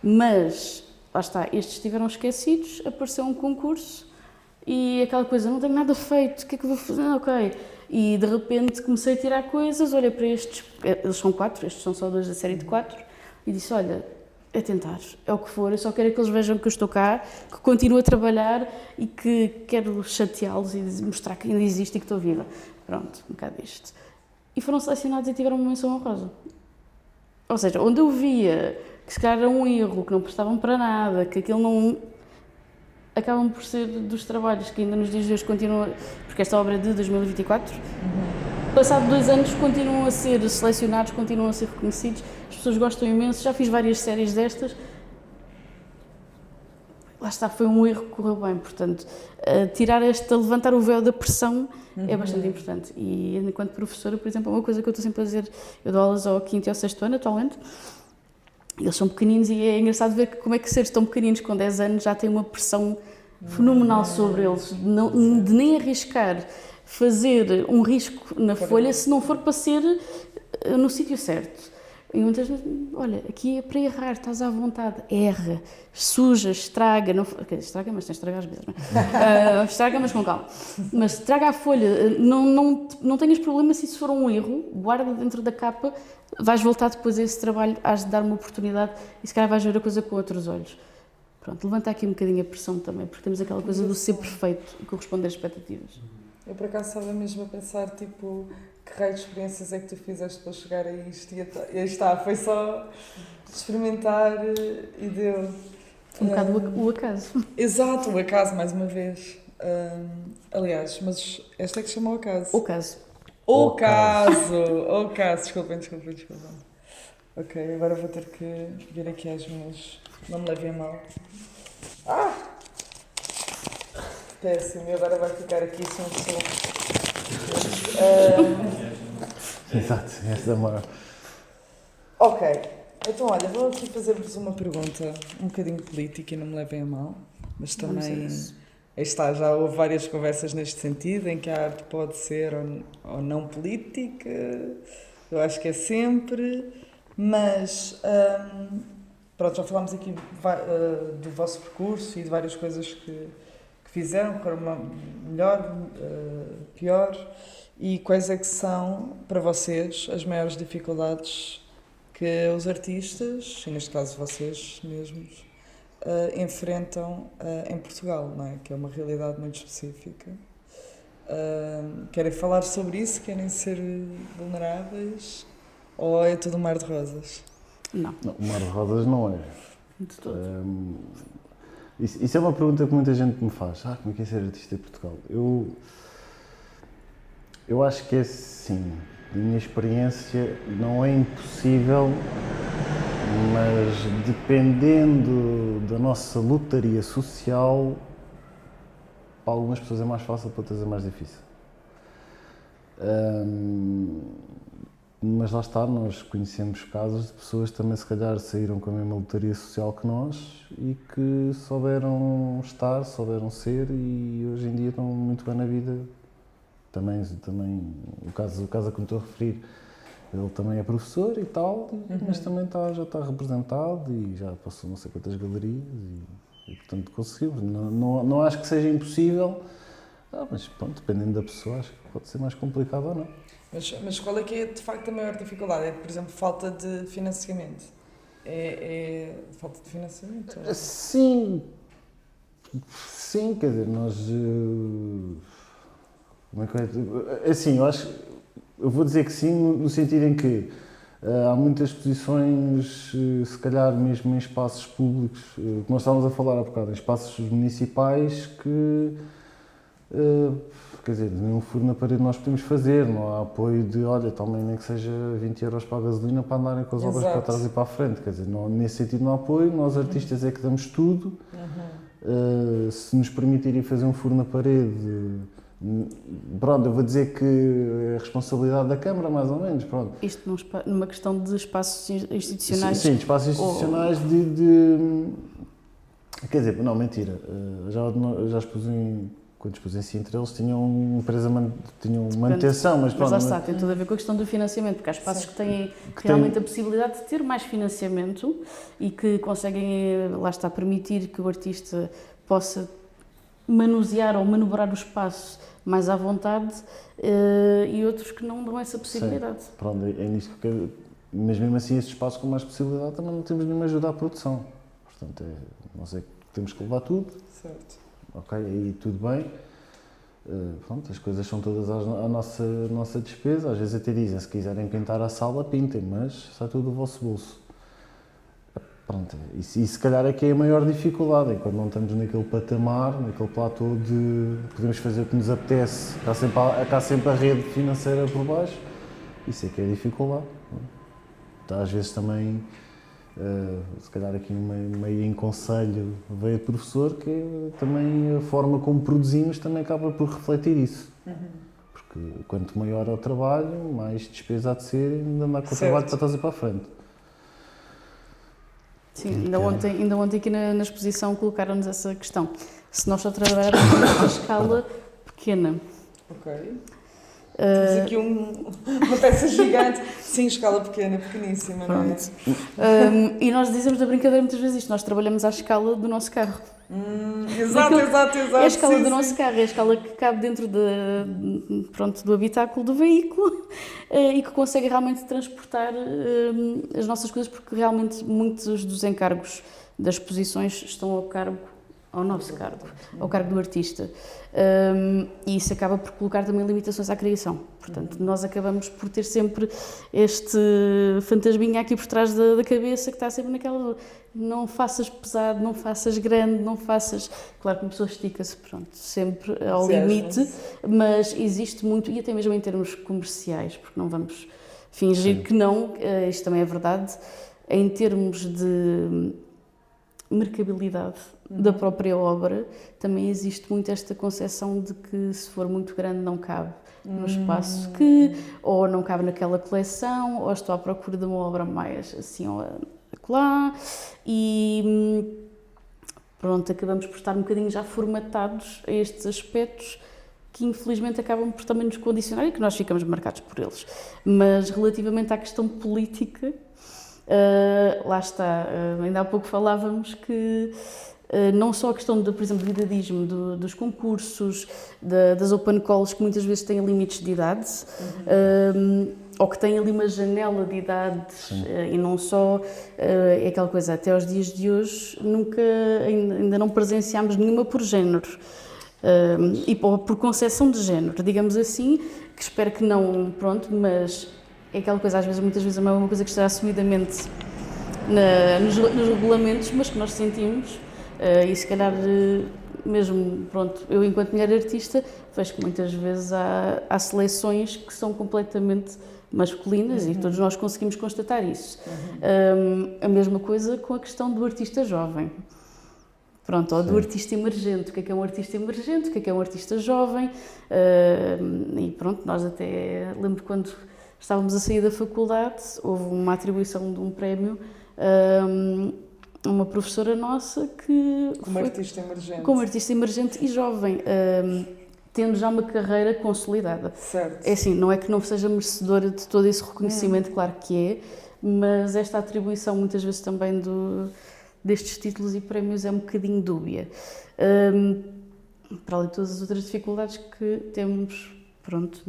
mas lá está, estes estiveram esquecidos, apareceu um concurso e aquela coisa, não tenho nada feito, o que é que eu vou fazer? Ok. E de repente comecei a tirar coisas, olhei para estes, eles são 4, estes são só 2 da série de 4 e disse, olha, é tentar, é o que for, eu só quero que eles vejam que eu estou cá, que continuo a trabalhar e que quero chateá-los e mostrar que ainda existe e que estou viva. Pronto, um bocado disto. E foram selecionados e tiveram uma menção honrosa. Ou seja, onde eu via que se calhar era um erro, que não prestavam para nada, que aquilo não... acabam por ser dos trabalhos que ainda nos dias de hoje continuam, porque esta obra é de 2024, passado 2 anos continuam a ser selecionados, continuam a ser reconhecidos, as pessoas gostam imenso, já fiz várias séries destas, lá está, foi um erro que correu bem, portanto, levantar o véu da pressão é bastante importante e enquanto professora, por exemplo, é uma coisa que eu estou sempre a dizer, eu dou aulas ao 5º e ao 6º ano atualmente, eles são pequeninos e é engraçado ver como é que seres tão pequeninos com 10 anos já têm uma pressão fenomenal sobre eles, de nem arriscar fazer um risco na folha se não for para ser no sítio certo. E muitas vezes, olha, aqui é para errar, estás à vontade, erra, suja, estraga, não, estraga, mas tens de estragar às vezes, não é? Estraga, mas com calma. Mas estraga a folha, não tenhas problema se isso for um erro, guarda dentro da capa, vais voltar depois a esse trabalho, has de dar uma oportunidade e se calhar vais ver a coisa com outros olhos. Pronto, levanta aqui um bocadinho a pressão também, porque temos aquela coisa do ser perfeito e corresponder às expectativas. Eu por acaso estava mesmo a pensar, tipo, que raio de experiências é que tu fizeste para chegar a isto? E aí está, foi só experimentar e deu. Um bocado o acaso. Exato, o acaso, mais uma vez. Aliás, mas esta é que se chama o acaso. O caso. O caso! O caso, desculpem. Ok, agora vou ter que vir aqui às minhas. Não me levem a mal. Péssimo, e agora vai ficar aqui sem som. Exato, essa é uma... Ok, então olha, vou aqui fazer-vos uma pergunta um bocadinho política e não me levem a mal, mas Vamos a também isso. aí está, já houve várias conversas neste sentido, em que a arte pode ser ou não política, eu acho que é sempre, mas pronto, já falámos aqui do vosso percurso e de várias coisas que fizeram, correram melhor, pior, e quais é que são, para vocês, as maiores dificuldades que os artistas, e neste caso vocês mesmos, enfrentam em Portugal, não é? Que é uma realidade muito específica. Querem falar sobre isso? Querem ser vulneráveis? Ou é tudo um mar de rosas? Não, Não, o mar de rosas não é. de todo. Isso é uma pergunta que muita gente me faz. Como é que é ser artista em Portugal? Eu acho que é assim. Da minha experiência, não é impossível, mas dependendo da nossa lotaria social, para algumas pessoas é mais fácil, para outras é mais difícil. Mas lá está, nós conhecemos casos de pessoas que também se calhar saíram com a mesma lotaria social que nós e que souberam estar, souberam ser e hoje em dia estão muito bem na vida. Também o caso a que me estou a referir, ele também é professor e tal, mas também já está representado e já passou não sei quantas galerias e portanto conseguimos. Não acho que seja impossível, mas pronto, dependendo da pessoa, acho que pode ser mais complicado ou não. Mas qual é que é de facto a maior dificuldade? É, por exemplo, falta de financiamento? É falta de financiamento? Sim, quer dizer, nós... Como é que é? Assim, eu vou dizer que sim, no sentido em que há muitas exposições, se calhar mesmo em espaços públicos, que nós estávamos a falar há bocado, em espaços municipais que, quer dizer, nenhum furo na parede nós podemos fazer, não há apoio de, olha, também nem que seja 20 € para a gasolina para andarem com as obras para trás e para a frente, quer dizer, nesse sentido não há apoio, nós artistas é que damos tudo, se nos permitirem fazer um furo na parede... Pronto, eu vou dizer que é a responsabilidade da Câmara, mais ou menos, pronto. Isto numa questão de espaços institucionais? Sim, de espaços institucionais Quer dizer, não, mentira. Já expus quando expus em Sintra, eles tinham uma empresa, tinham manutenção, mas pronto. Mas lá está, tem tudo a ver com a questão do financiamento, porque há espaços que têm realmente a possibilidade de ter mais financiamento e que conseguem, lá está, permitir que o artista possa manusear ou manobrar o espaço mais à vontade e outros que não dão essa possibilidade. Sim. Pronto, é nisto que mas mesmo assim esse espaço com mais possibilidade também não temos nenhuma ajuda à produção. Portanto, não sei, temos que levar tudo. Certo. Ok, aí tudo bem. Pronto, as coisas são todas à nossa despesa. Às vezes até dizem, se quiserem pintar a sala, pintem, mas sai tudo do vosso bolso. Pronto, e se calhar é que é a maior dificuldade, é quando não estamos naquele patamar, naquele platô de podemos fazer o que nos apetece, cá sempre a rede financeira por baixo, isso é que é a dificuldade. Então, às vezes também, se calhar aqui meio em conselho veio de professor, que é também a forma como produzimos também acaba por refletir isso. Porque quanto maior é o trabalho, mais despesa há de ser e ainda andar com o trabalho para trás e para a frente. Sim, ainda ontem aqui na exposição colocaram-nos essa questão. Se nós só trabalharmos numa escala pequena. Ok. Temos aqui uma peça gigante, sim, escala pequena, pequeníssima, não é? E nós dizemos da brincadeira muitas vezes isto, nós trabalhamos à escala do nosso carro. Exato. É a escala do nosso carro, é a escala que cabe dentro do habitáculo do veículo e que consegue realmente transportar as nossas coisas, porque realmente muitos dos encargos das exposições estão ao cargo ao nosso cargo, ao cargo do artista. E isso acaba por colocar também limitações à criação. Portanto, nós acabamos por ter sempre este fantasminha aqui por trás da cabeça que está sempre naquela... Não faças pesado, não faças grande, não faças... Claro que uma pessoa estica-se, pronto, sempre ao limite, mas existe muito, e até mesmo em termos comerciais, porque não vamos fingir que não, isto também é verdade, em termos de mercabilidade da própria obra, também existe muito esta concepção de que se for muito grande não cabe no espaço ou não cabe naquela coleção, ou estou à procura de uma obra mais assim ou acolá, e pronto, acabamos por estar um bocadinho já formatados a estes aspectos que infelizmente acabam por também nos condicionar e que nós ficamos marcados por eles. Mas relativamente à questão política, lá está, ainda há pouco falávamos que não só a questão, por exemplo, do idadismo, dos concursos, das open calls, que muitas vezes têm limites de idade, ou que têm ali uma janela de idades, e não só, é aquela coisa, até aos dias de hoje, ainda não presenciámos nenhuma por género. E por concepção de género, digamos assim, que espero que não, pronto, mas é aquela coisa, muitas vezes é uma coisa que está assumidamente nos regulamentos, mas que nós sentimos, e se calhar mesmo, pronto, eu enquanto mulher artista, vejo que muitas vezes há seleções que são completamente masculinas e todos nós conseguimos constatar isso. A mesma coisa com a questão do artista jovem. Pronto, ou do artista emergente. O que é um artista emergente? O que é um artista jovem? E pronto, nós até... Lembro quando estávamos a sair da faculdade, houve uma atribuição de um prémio a uma professora nossa que... Como artista emergente. Como artista emergente e jovem, tendo já uma carreira consolidada. Certo. É assim, não é que não seja merecedora de todo esse reconhecimento, claro que é, mas esta atribuição muitas vezes também destes títulos e prémios é um bocadinho dúbia. Para além de todas as outras dificuldades que temos, pronto,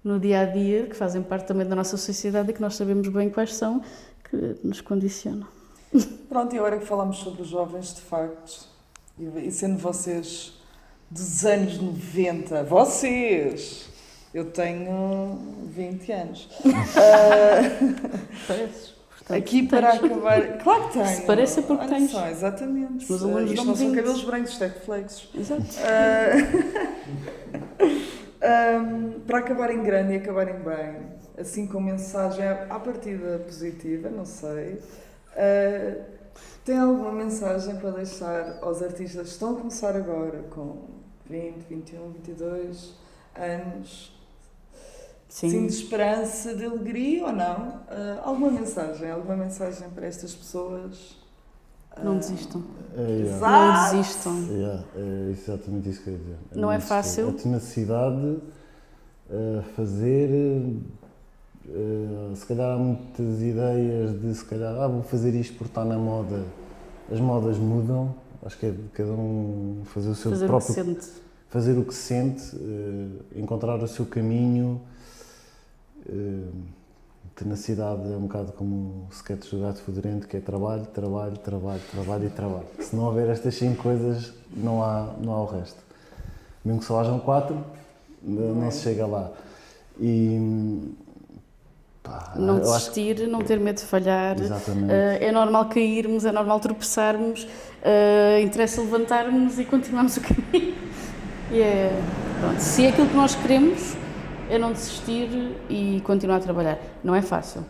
no dia-a-dia, que fazem parte também da nossa sociedade e que nós sabemos bem quais são, que nos condicionam. Pronto, e agora que falamos sobre os jovens, de facto, e sendo vocês dos anos 90, vocês... Eu tenho 20 anos. Pareces. Portanto, aqui para acabar... Claro que tenho. Se parece é porque tens. Só, exatamente. Os meus alunos isto dão não são 20. cabelos brancos, isto é reflexos. Exato. Para acabarem grande e acabarem bem, assim com mensagem à partida positiva, não sei, tem alguma mensagem para deixar aos artistas que estão a começar agora, com 20, 21, 22 anos, sim, de esperança, de alegria ou não? Alguma mensagem para estas pessoas? Não desistam. Exato. Não desistam. É exatamente isso que eu ia dizer. Não é fácil. A tenacidade, fazer... se calhar há muitas ideias de se calhar, vou fazer isto porque está na moda. As modas mudam. Acho que é de cada um fazer o seu próprio... Fazer o que sente, encontrar o seu caminho. Tenacidade é um bocado como um sketch do Gato Fedorento, que é trabalho, trabalho, trabalho, trabalho e trabalho. Se não houver estas 5 coisas, não há o resto. Mesmo que só hajam 4, não se chega lá. E, não desistir, não ter medo de falhar. Exatamente. É normal cairmos, é normal tropeçarmos, interessa levantarmos e continuarmos o caminho. Pronto, se é aquilo que nós queremos, é não desistir e continuar a trabalhar. Não é fácil.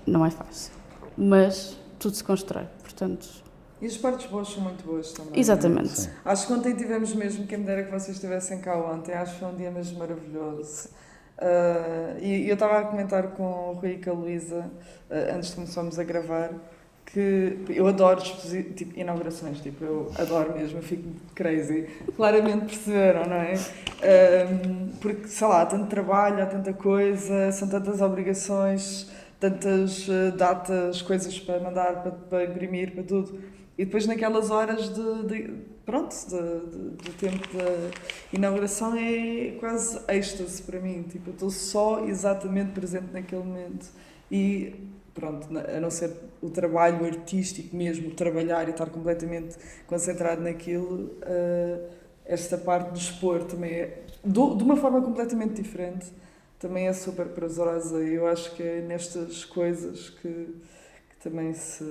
Não é fácil. Mas tudo se constrói, portanto... E as partes boas são muito boas também. Exatamente. Acho que ontem tivemos mesmo, quem me dera que vocês estivessem cá ontem, acho que foi um dia mesmo maravilhoso. E eu estava a comentar com o Rui e com a Luísa, antes de começarmos a gravar, que eu adoro inaugurações, eu adoro mesmo, eu fico crazy. Claramente perceberam, não é? Porque, sei lá, há tanto trabalho, há tanta coisa, são tantas obrigações, tantas datas, coisas para mandar, para imprimir, para tudo. E depois naquelas horas do tempo da inauguração é quase êxtase para mim. Tipo, eu estou só exatamente presente naquele momento. E pronto, a não ser o trabalho artístico mesmo, trabalhar e estar completamente concentrado naquilo, esta parte do expor também é, de uma forma completamente diferente, também é super prazerosa. E eu acho que é nestas coisas que também se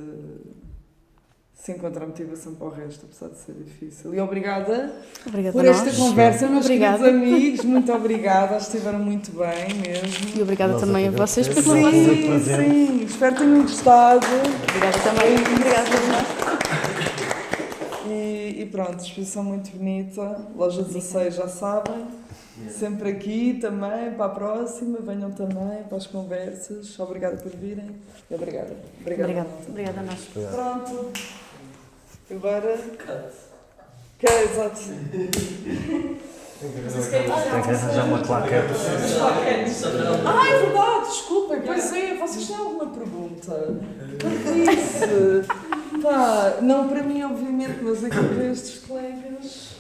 encontra motivação para o resto, apesar de ser difícil. E obrigada por esta conversa, meus queridos amigos. Muito obrigada, estiveram muito bem mesmo. E obrigada também a vocês pelo Sim, espero que tenham gostado. Obrigada também. Obrigada a nós. E pronto, exposição muito bonita. Loja 16, já sabem. Sempre aqui também, para a próxima. Venham também para as conversas. Obrigada por virem. E obrigada. Obrigada a nós. Pronto. Agora. Exato. Tem que arranjar uma claquete. Ah, é verdade, desculpem. Pois é, vocês têm alguma pergunta? Isso. Pá, não para mim, obviamente, mas aqui para estes colegas.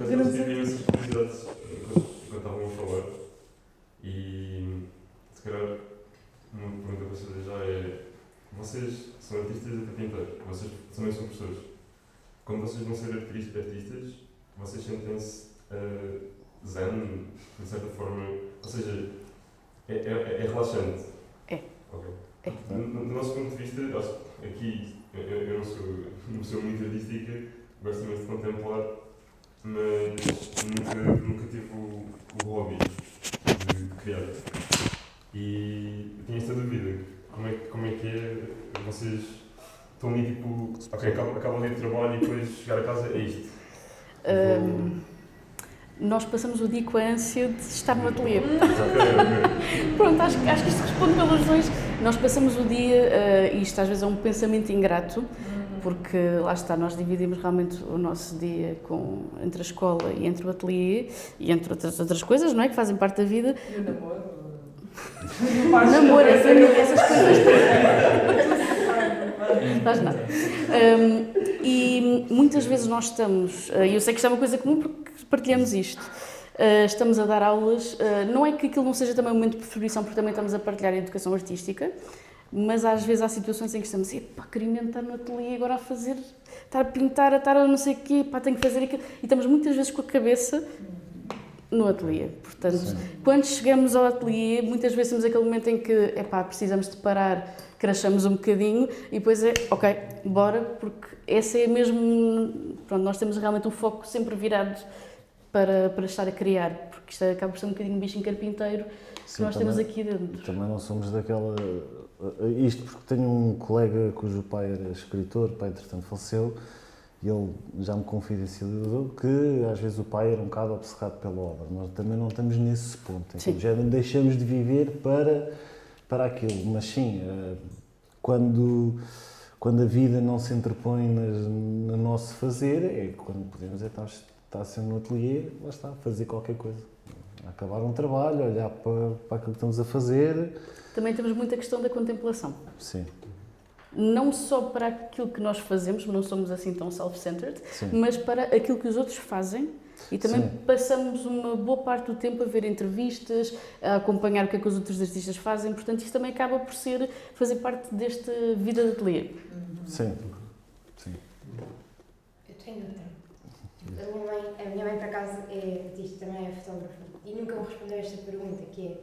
Eu não tive imensas curiosidades quando estavam a falar. E se calhar uma pergunta para vocês já é: vocês são artistas a tempo inteiro, vocês também são professores. Quando vocês vão ser artistas, vocês sentem-se zen, de certa forma, ou seja, é relaxante. É. Okay. É. No nosso ponto de vista, aqui eu não sou uma pessoa muito artística, gosto imenso de contemplar, mas nunca tive o hobby de criar. E eu tinha esta dúvida, como é que é, vocês estão ali tipo, ok, acabam ali de trabalho e depois chegar a casa, é isto. Nós passamos o dia com a ânsia de estar no ateliê. Okay. Pronto, acho que isto responde pelas razões. Nós passamos o dia, e isto às vezes é um pensamento ingrato, porque lá está, nós dividimos realmente o nosso dia entre a escola e entre o ateliê e entre outras coisas, não é? Que fazem parte da vida. E o namoro? O namoro, a família, essas coisas. Não faz nada. E muitas vezes nós estamos, e eu sei que isto é uma coisa comum porque partilhamos isto, estamos a dar aulas, não é que aquilo não seja também um momento de profissão, porque também estamos a partilhar a educação artística, mas às vezes há situações em que estamos, queria mesmo estar no ateliê agora a fazer, estar a pintar, a estar a não sei o quê, tenho que fazer aquilo, e estamos muitas vezes com a cabeça no ateliê. Portanto, sim, quando chegamos ao ateliê, muitas vezes temos aquele momento em que, precisamos de parar, crachamos um bocadinho e depois ok, bora, porque essa é mesmo, pronto, nós temos realmente o foco sempre virado para estar a criar, porque isto acaba por ser um bocadinho um bichinho carpinteiro que nós temos aqui dentro. Também não somos daquela... Isto porque tenho um colega cujo pai era escritor, o pai entretanto faleceu, e ele já me confidencializou que às vezes o pai era um bocado obcecado pela obra. Nós também não estamos nesse ponto, então, já não deixamos de viver para aquilo, mas sim, quando a vida não se interpõe no nosso fazer, é quando podemos estar sempre no ateliê, lá está, fazer qualquer coisa. Acabar um trabalho, olhar para aquilo que estamos a fazer. Também temos muita questão da contemplação. Sim. Não só para aquilo que nós fazemos, não somos assim tão self-centered, mas para aquilo que os outros fazem. E também passamos uma boa parte do tempo a ver entrevistas, a acompanhar o que é que os outros artistas fazem, portanto isto também acaba por fazer parte desta vida de ateliê. Sim. Eu tenho outra. A minha mãe por acaso é artista, também é fotógrafa, e nunca me respondeu a esta pergunta, que é,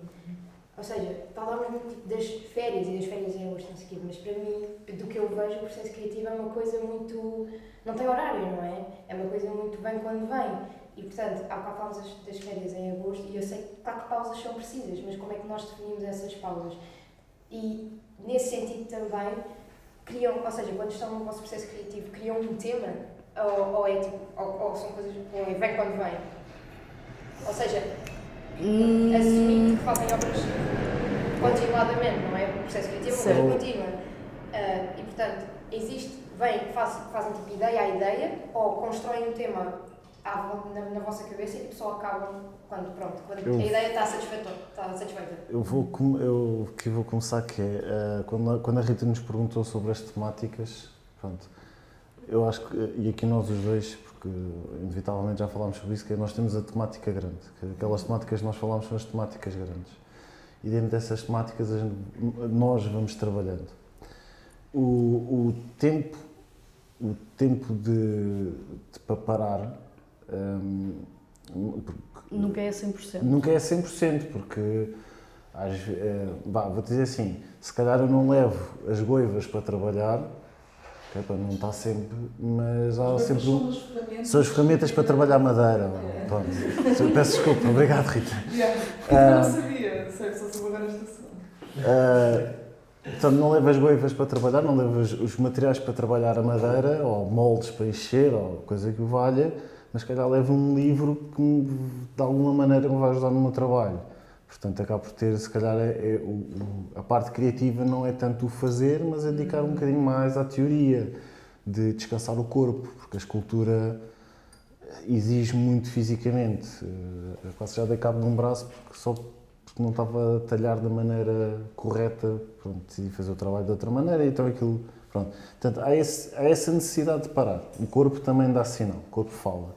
ou seja, falamos muito tipo, das férias, e das férias é hoje, não sei o quê, mas para mim, do que eu vejo, o processo criativo é uma coisa muito... não tem horário, não é? É uma coisa muito bem quando vem. E, portanto, há pausas das férias em agosto, e eu sei que, claro que pausas são precisas, mas como é que nós definimos essas pausas? E, nesse sentido também, ou seja, quando estão no vosso processo criativo, criam um tema, ou é tipo, ou são coisas, ou é vem quando vem? Ou seja, assumindo que fazem obras continuadamente, não é? O processo criativo é uma coisa contínua. E, portanto, fazem tipo ideia a ideia, ou constroem um tema na vossa cabeça e tipo, só acabam quando a ideia está satisfeita. Eu vou começar que é, quando a Rita nos perguntou sobre as temáticas, pronto, Eu acho que, e aqui nós os dois, porque inevitavelmente já falámos sobre isso, que nós temos a temática grande. Que aquelas temáticas que nós falámos são as temáticas grandes. E dentro dessas temáticas nós vamos trabalhando. O tempo de para parar Nunca é 100%. nunca é 100%, porque vou-te dizer assim, se calhar eu não levo as goivas para trabalhar, que é para não estar sempre, mas há sempre são as ferramentas para trabalhar madeira. Pronto. Peço desculpa, obrigado Rita. Eu não sabia, sei só sobre agora esta semana. Portanto, não levo as goivas para trabalhar, não levo os materiais para trabalhar a madeira, ou moldes para encher, ou coisa que o valha, mas se calhar levo um livro que de alguma maneira me vai ajudar no meu trabalho. Portanto, acaba por ter, se calhar, a parte criativa não é tanto o fazer, mas é dedicar um bocadinho mais à teoria, de descansar o corpo, porque a escultura exige muito fisicamente. Eu quase já dei cabo de um braço porque não estava a talhar da maneira correta, pronto, decidi fazer o trabalho de outra maneira, e então aquilo, pronto. Portanto, há essa necessidade de parar. O corpo também dá sinal, o corpo fala.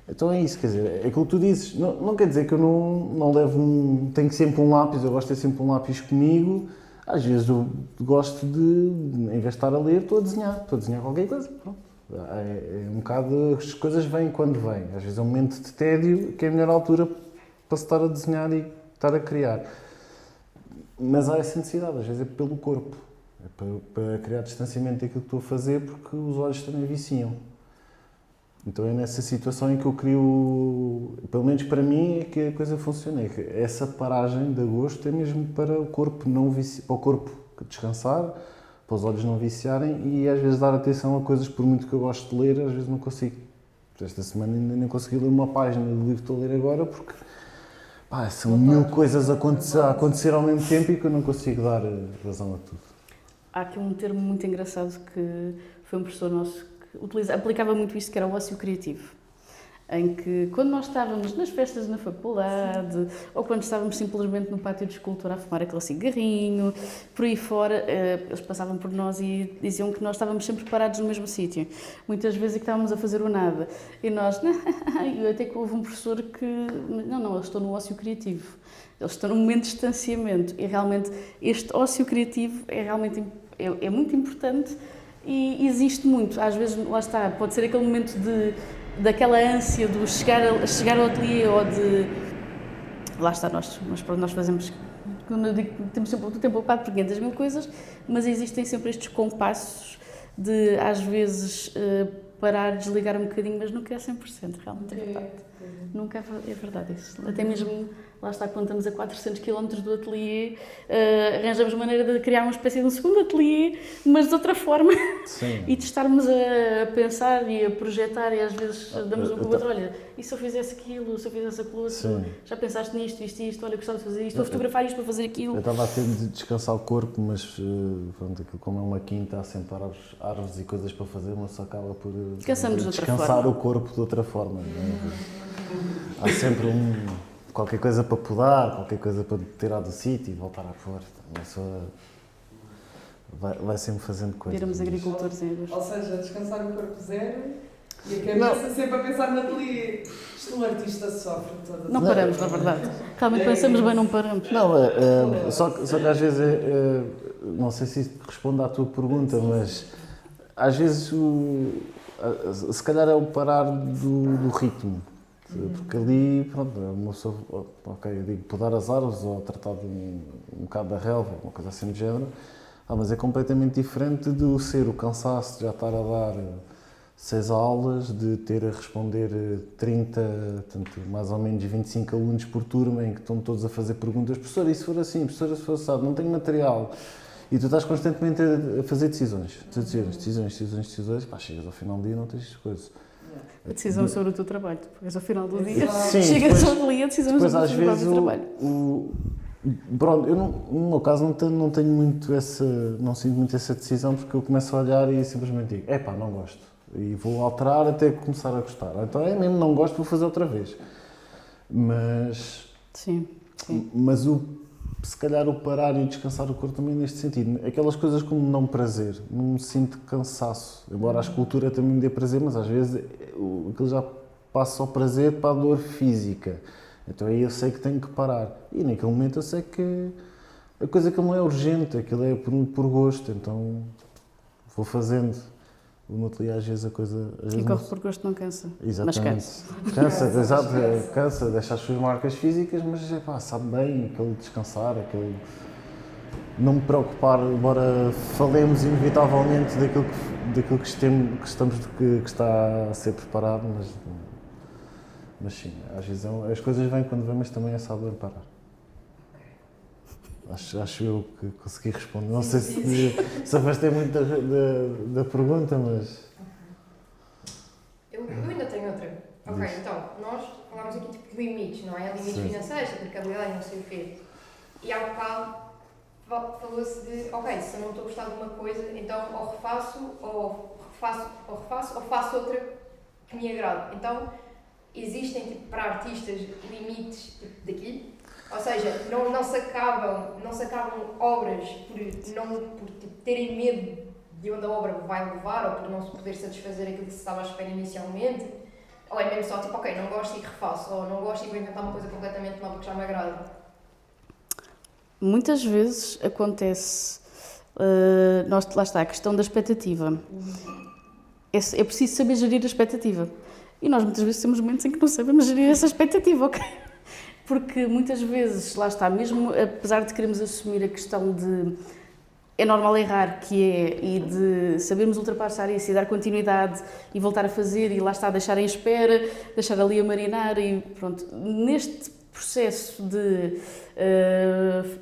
Então é isso, quer dizer, é aquilo que tu dizes, não quer dizer que eu não levo tenho sempre um lápis, eu gosto de ter sempre um lápis comigo, às vezes eu gosto de, em vez de estar a ler, estou a desenhar qualquer coisa, pronto. É um bocado, as coisas vêm quando vêm, às vezes é um momento de tédio que é a melhor altura para se estar a desenhar e estar a criar. Mas há essa necessidade, às vezes é pelo corpo, é para criar distanciamento daquilo que estou a fazer, porque os olhos também viciam. Então é nessa situação em que eu crio, pelo menos para mim, é que a coisa funciona. É que essa paragem de agosto é mesmo para o corpo para o corpo descansar, para os olhos não viciarem e às vezes dar atenção a coisas, por muito que eu gosto de ler, às vezes não consigo. Esta semana ainda nem consegui ler uma página do livro que estou a ler agora porque são mil coisas a acontecer ao mesmo tempo e que eu não consigo dar razão a tudo. Há aqui um termo muito engraçado que foi um professor nosso aplicava muito isto, que era o ócio criativo, em que quando nós estávamos nas festas na faculdade, ou quando estávamos simplesmente no pátio de escultura a fumar aquele cigarrinho, por aí fora, eles passavam por nós e diziam que nós estávamos sempre parados no mesmo sítio. Muitas vezes é que estávamos a fazer o nada. E nós, até que houve um professor que, não, eles estão no ócio criativo. Eles estão num momento de distanciamento. E realmente este ócio criativo é muito importante. E existe muito, às vezes, lá está, pode ser aquele momento daquela ânsia de chegar ao ateliê ou de... Lá está, nós fazemos... Quando eu digo, temos sempre o tempo ocupado por 500 mil coisas, mas existem sempre estes compassos de, às vezes, parar, desligar um bocadinho, mas nunca é 100%, realmente é verdade. Nunca é verdade isso. Até mesmo, lá está, quando estamos a 400 km do ateliê, arranjamos maneira de criar uma espécie de um segundo ateliê, mas de outra forma. Sim. E de estarmos a pensar e a projetar e às vezes damos um com o outro, olha, e se eu fizesse aquilo, se eu fizesse aquilo outro, sim. Já pensaste nisto, isto, olha, gostava de fazer isto, vou fotografar isto para fazer aquilo. Eu estava a ter de descansar o corpo, mas pronto, aquilo como é uma quinta, há sempre árvores e coisas para fazer, mas só acaba por descansar o corpo de outra forma. Há sempre qualquer coisa para podar, qualquer coisa para tirar do sítio e voltar a pôr. A pessoa vai sempre fazendo coisas. Viramos agricultores em Ou seja, descansar o corpo zero e a cabeça sempre a pensar no ateliê. Isto um artista sofre toda. Não paramos, na verdade. Realmente pensamos bem, não paramos. Não, só que às vezes, não sei se isto responde à tua pergunta, mas às vezes se calhar é o parar do ritmo. Porque ali, pronto, uma pessoa, eu digo podar as árvores ou tratar de um bocado da relva, uma coisa assim do género, mas é completamente diferente de ser o cansaço de já estar a dar 6 aulas, de ter a responder 30, portanto, mais ou menos 25 alunos por turma, em que estão todos a fazer perguntas, professora, e se for assim, professora, se for assado, não tenho material, e tu estás constantemente a fazer decisões, chegas ao final do dia e não tens as coisas. A decisão sobre o teu trabalho, depois ao final do dia, chegas ao dia, a decisão sobre o teu próprio trabalho. Pronto, eu no meu caso não tenho muito não sinto muito essa decisão, porque eu começo a olhar e simplesmente digo, não gosto, e vou alterar até começar a gostar. Então mesmo não gosto, vou fazer outra vez. Mas sim. Mas se calhar o parar e o descansar o corpo também neste sentido. Aquelas coisas como não prazer, não me sinto cansaço. Embora a escultura também me dê prazer, mas às vezes aquilo já passa ao prazer para a dor física. Então aí eu sei que tenho que parar. E naquele momento eu sei que a coisa que não é urgente, aquilo é por gosto, então vou fazendo. O Nutli às vezes a coisa... E corre por gosto não cansa. Exatamente. Mas Cansa, exato, cansa, deixa as suas marcas físicas, mas sabe bem, aquele descansar, aquele não me preocupar, embora falemos inevitavelmente daquilo que está a ser preparado, mas sim, às vezes as coisas vêm quando vêm, mas também é saber parar. Acho eu que consegui responder. Não sei se afastei muito da pergunta, mas... Eu ainda tenho outra. Ok, então, nós falámos aqui tipo de limites, não é? Limites Sim. financeiros, aplicabilidade e não sei o quê. E há bocado falou-se de, ok, se eu não estou a gostar de uma coisa, então ou faço outra que me agrade. Então, existem tipo, para artistas limites tipo, daqui? Ou seja, não se acabam obras por tipo, terem medo de onde a obra vai levar ou por não se poder satisfazer aquilo que se estava à espera inicialmente? Ou é mesmo só tipo, ok, não gosto e refaço, ou não gosto e vou inventar uma coisa completamente nova que já me agrada? muitas vezes acontece, lá está, a questão da expectativa. É preciso saber gerir a expectativa. E nós muitas vezes temos momentos em que não sabemos gerir essa expectativa, ok? Porque muitas vezes, lá está, mesmo apesar de queremos assumir a questão de é normal errar, e de sabermos ultrapassar isso e dar continuidade e voltar a fazer e lá está, deixar em espera, deixar ali a marinar e pronto. Neste processo de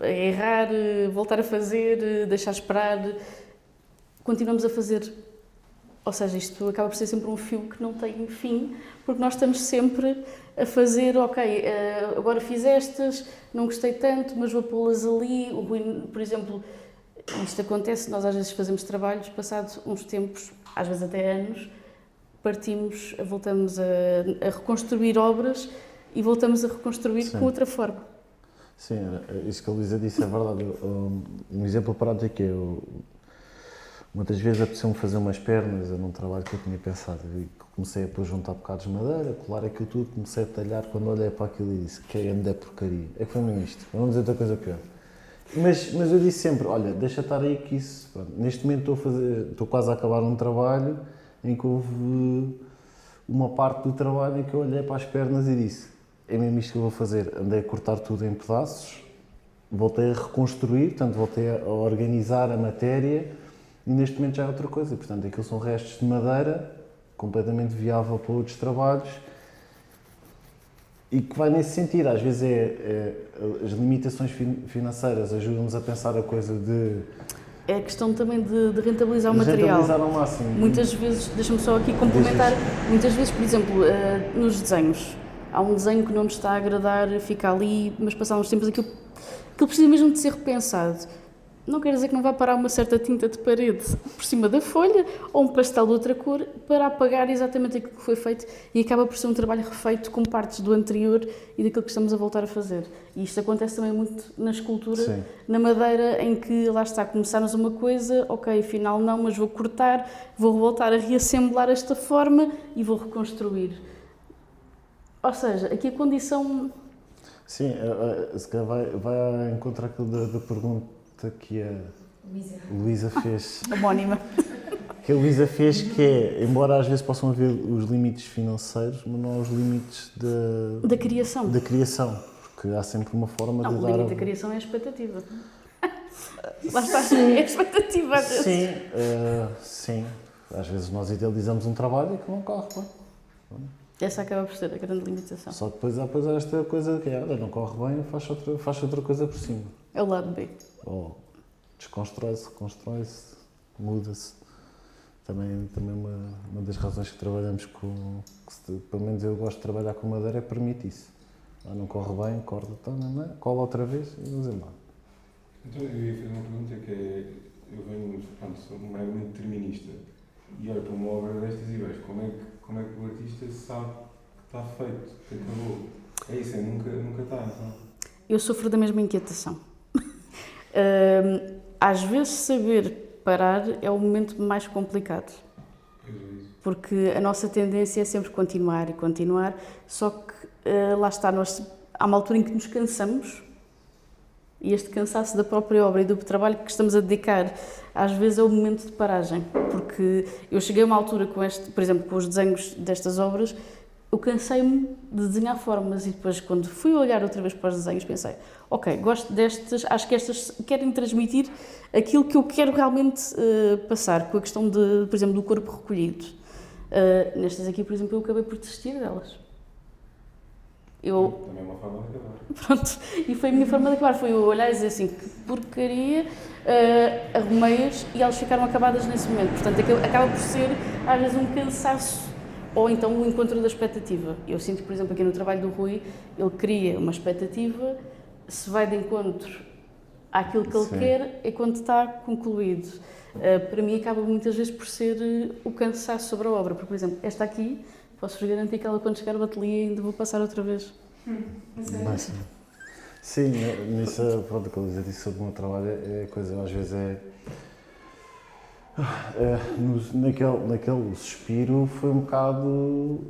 errar, voltar a fazer, deixar esperar, continuamos a fazer. Ou seja, isto acaba por ser sempre um fio que não tem fim, porque nós estamos sempre a fazer, ok, agora fiz estas, não gostei tanto, mas vou pô-las ali. O Rui, por exemplo, isto acontece, nós às vezes fazemos trabalhos, passados uns tempos, às vezes até anos, partimos, voltamos a reconstruir obras e voltamos a reconstruir com outra forma. Sim, isso que a Luísa disse é verdade. Um exemplo prático é muitas vezes apeteceu-me fazer umas pernas num trabalho que eu tinha pensado e comecei a pôr juntar bocados de madeira, colar aquilo tudo, comecei a talhar, quando olhei para aquilo e disse que é porcaria. É que foi mesmo isto, para não dizer outra coisa pior. Mas eu disse sempre, olha, deixa estar aí que isso... Pronto. Neste momento estou quase a acabar um trabalho em que houve uma parte do trabalho em que eu olhei para as pernas e disse, é mesmo isto que eu vou fazer. Andei a cortar tudo em pedaços, voltei a reconstruir, portanto voltei a organizar a matéria e neste momento já é outra coisa. Portanto, aquilo são restos de madeira, completamente viável para outros trabalhos e que vai nesse sentido. Às vezes as limitações financeiras ajudam-nos a pensar a coisa de... É a questão também de rentabilizar o material. Rentabilizar ao máximo. Muitas vezes, deixa-me só aqui complementar, muitas vezes, por exemplo, nos desenhos, há um desenho que não nos está a agradar, fica ali, mas passados uns tempos aquilo precisa mesmo de ser repensado. Não quer dizer que não vá parar uma certa tinta de parede por cima da folha ou um pastel de outra cor para apagar exatamente aquilo que foi feito e acaba por ser um trabalho refeito com partes do anterior e daquilo que estamos a voltar a fazer. E isto acontece também muito na escultura, sim, na madeira, em que lá está, começarmos uma coisa, ok, afinal não, mas vou cortar, vou voltar a reassemblar esta forma e vou reconstruir. Ou seja, aqui a condição... Sim, se calhar vai encontrar aquilo da pergunta que a Luísa fez. Homónima. Que a Luísa fez, que é, embora às vezes possam haver os limites financeiros, mas não há os limites da criação. Da criação, porque há sempre uma forma de dar... O limite da criação é a expectativa. Lá está, é a expectativa. Sim, sim. Às vezes nós idealizamos um trabalho e que não corre bem. Essa acaba por ser a grande limitação. Só que depois há esta coisa que não corre bem, faz outra coisa por cima. É o lado B. Ou desconstrói-se, reconstrói-se, muda-se. Também uma das razões que trabalhamos pelo menos eu gosto de trabalhar com madeira, permite isso. Não corre bem, corta, cola outra vez e vamos embora. Então eu ia fazer uma pergunta que é, sou meramente determinista e olho para uma obra destas e vejo como é que o artista sabe que está feito, que acabou. É isso, nunca está, então. Eu sofro da mesma inquietação. Às vezes saber parar é o momento mais complicado, porque a nossa tendência é sempre continuar e continuar, só que lá está, há uma altura em que nos cansamos, e este cansaço da própria obra e do trabalho que estamos a dedicar, às vezes é o momento de paragem, porque eu cheguei a uma altura por exemplo, com os desenhos destas obras, eu cansei-me de desenhar formas e depois, quando fui olhar outra vez para os desenhos, pensei, ok, gosto destas, acho que estas querem transmitir aquilo que eu quero realmente passar, com a questão, por exemplo, do corpo recolhido. Nestas aqui, por exemplo, eu acabei por desistir delas. Também é uma forma de acabar. Pronto, e foi a minha forma de acabar, foi eu olhar e dizer assim, que porcaria, arrumei-as e elas ficaram acabadas nesse momento. Portanto, acaba por ser, às vezes, um cansaço ou então o encontro da expectativa. Eu sinto que, por exemplo, aqui no trabalho do Rui, ele cria uma expectativa, se vai de encontro àquilo que ele quer, é quando está concluído. Para mim, acaba muitas vezes por ser o cansaço sobre a obra, porque, por exemplo, esta aqui, posso-vos garantir que ela, quando chegar ao ateliê, ainda vou passar outra vez. Sim, nisso, pronto, quando eu disse sobre o meu trabalho, é coisa, às vezes naquele suspiro foi um bocado,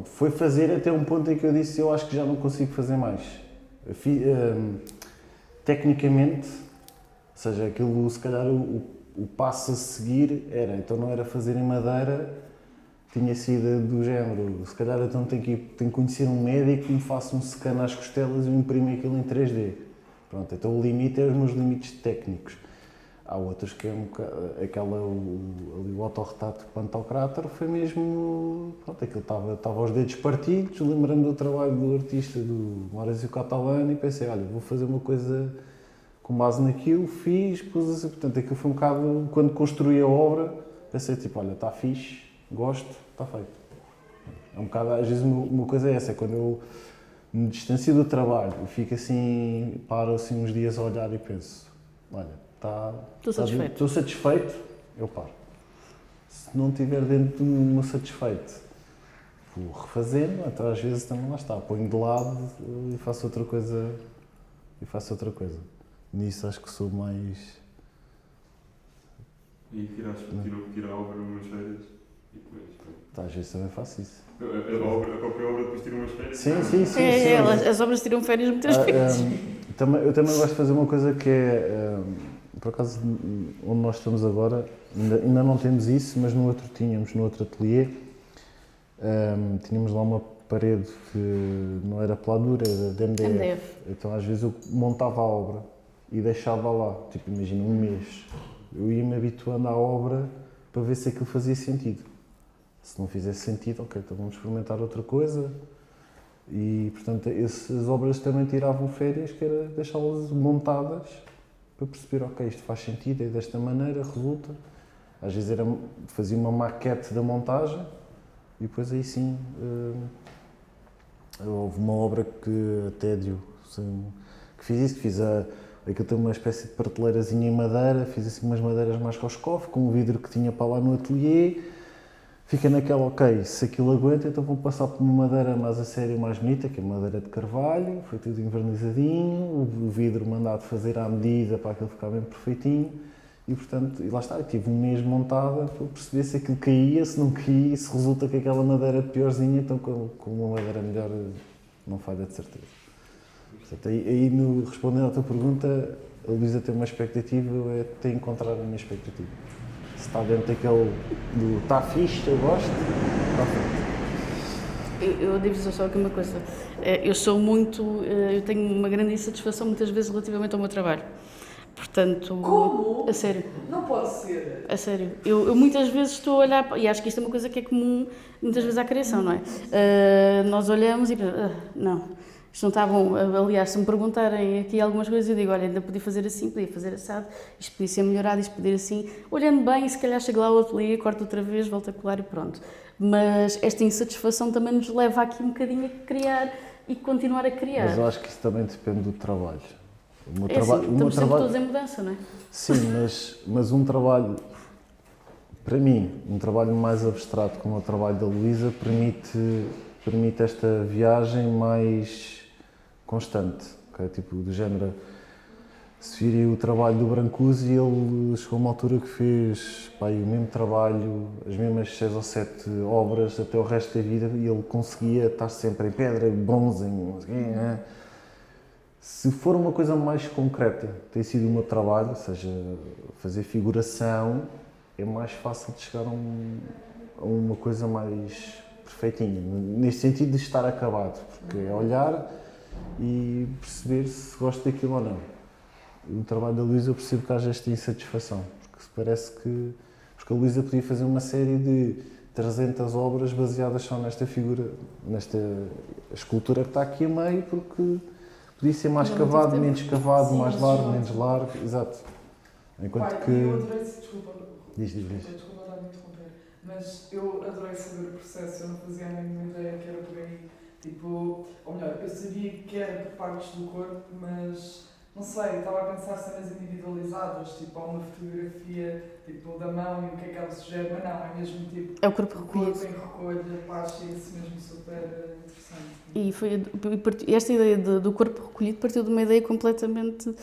foi fazer até um ponto em que eu disse, eu acho que já não consigo fazer mais. Tecnicamente, ou seja, aquilo, se calhar, o passo a seguir era, então não era fazer em madeira, tinha sido do género, se calhar então tenho que conhecer um médico que me faça um scan às costelas e eu imprimo aquilo em 3D. Pronto, então o limite é os meus limites técnicos. Há outros que é o autorretrato de Pantocrátor foi mesmo, pronto, aquilo estava aos dedos partidos, lembrando do trabalho do artista, do Maurício Catalano, e pensei, olha, vou fazer uma coisa com base naquilo, fiz, pus assim, portanto aquilo foi um bocado, quando construí a obra, pensei tipo, olha, está fixe, gosto, está feito. É um bocado, às vezes uma coisa é essa, é quando eu me distancio do trabalho, eu fico assim, paro assim uns dias a olhar e penso, olha, estou satisfeito, eu paro. Se não estiver dentro do meu satisfeito, vou refazendo, até às vezes também lá está, ponho de lado e faço outra coisa. Nisso acho que sou mais... E tirar a obra umas férias e depois... Às vezes também faço isso. A própria obra depois tira umas férias? Sim. As obras tiram férias muitas vezes. Eu também gosto de fazer uma coisa que é... por acaso, onde nós estamos agora, ainda não temos isso, mas no outro ateliê, tínhamos lá uma parede que não era peladura, era de MDF. Então às vezes eu montava a obra e deixava lá, tipo, imagina, um mês. Eu ia-me habituando à obra para ver se aquilo fazia sentido. Se não fizesse sentido, ok, então vamos experimentar outra coisa. E, portanto, essas obras também tiravam férias, que era deixá-las montadas para perceber, ok, isto faz sentido, é desta maneira, resulta. Às vezes fazia uma maquete da montagem e depois aí sim houve uma obra que tédio, que fiz aquilo tem uma espécie de prateleirazinha em madeira, fiz assim umas madeiras mais Roscoff, com o vidro que tinha para lá no ateliê. Fica naquela, ok, se aquilo aguenta, então vou passar por uma madeira mais a sério, mais bonita, que é madeira de carvalho, foi tudo envernizadinho, o vidro mandado fazer à medida para aquilo ficar bem perfeitinho, e portanto, e lá está, eu tive um mês montada para perceber se aquilo caía, se não caía, se resulta que aquela madeira piorzinha, então com uma madeira melhor não falha de certeza. Portanto, respondendo à tua pergunta, a Luísa tem uma expectativa, eu tenho que encontrar a minha expectativa. Se está dentro daquele do está fixe, eu gosto, está feito. Eu devo-vos só aqui uma coisa. Eu tenho uma grande insatisfação muitas vezes relativamente ao meu trabalho. Portanto... Como? A sério. Não pode ser. A sério. Eu muitas vezes estou a olhar, e acho que isto é uma coisa que é comum muitas vezes à criação, não é? Nós olhamos e pensamos, não. Isto não está bom. Aliás, se me perguntarem aqui algumas coisas, eu digo, olha, ainda podia fazer assim, podia fazer assado, isto podia ser melhorado, isto podia ser assim. Olhando bem, se calhar chego lá ao ateliê, corto outra vez, volto a colar e pronto. Mas esta insatisfação também nos leva aqui um bocadinho a criar e continuar a criar. Mas eu acho que isso também depende do trabalho. Estamos sempre todos em mudança, não é? Sim, mas um trabalho, para mim, um trabalho mais abstrato como o trabalho da Luísa permite esta viagem mais constante, okay? Tipo, do género, se virem o trabalho do Brancusi, ele chegou a uma altura que fez o mesmo trabalho, as mesmas 6 ou 7 obras até o resto da vida e ele conseguia estar sempre em pedra, bronze, Se for uma coisa mais concreta, tem sido o meu trabalho, ou seja, fazer figuração, é mais fácil de chegar a uma coisa mais perfeitinha, neste sentido de estar acabado, porque é olhar e perceber se gosto daquilo ou não. No trabalho da Luísa eu percebo que haja esta insatisfação, porque parece que... Porque a Luísa podia fazer uma série de 300 obras baseadas só nesta figura, nesta escultura que está aqui a meio, porque podia ser mais cavado, menos cavado, mais largo, menos largo, exato. Enquanto que... Eu adorei, desculpa. Diz. Desculpa estar a me interromper, mas eu adorei saber o processo, eu não fazia a mínima ideia que era por aí. Tipo, ou melhor, eu sabia que era por partes do corpo, mas... Não sei, estava a pensar cenas individualizadas, tipo, há uma fotografia tipo, da mão e o que é que ela sugere, mas não, é mesmo tipo... É o corpo recolhido. O corpo em recolha, pá, achei-se mesmo super interessante. E foi, esta ideia do corpo recolhido partiu de uma ideia completamente...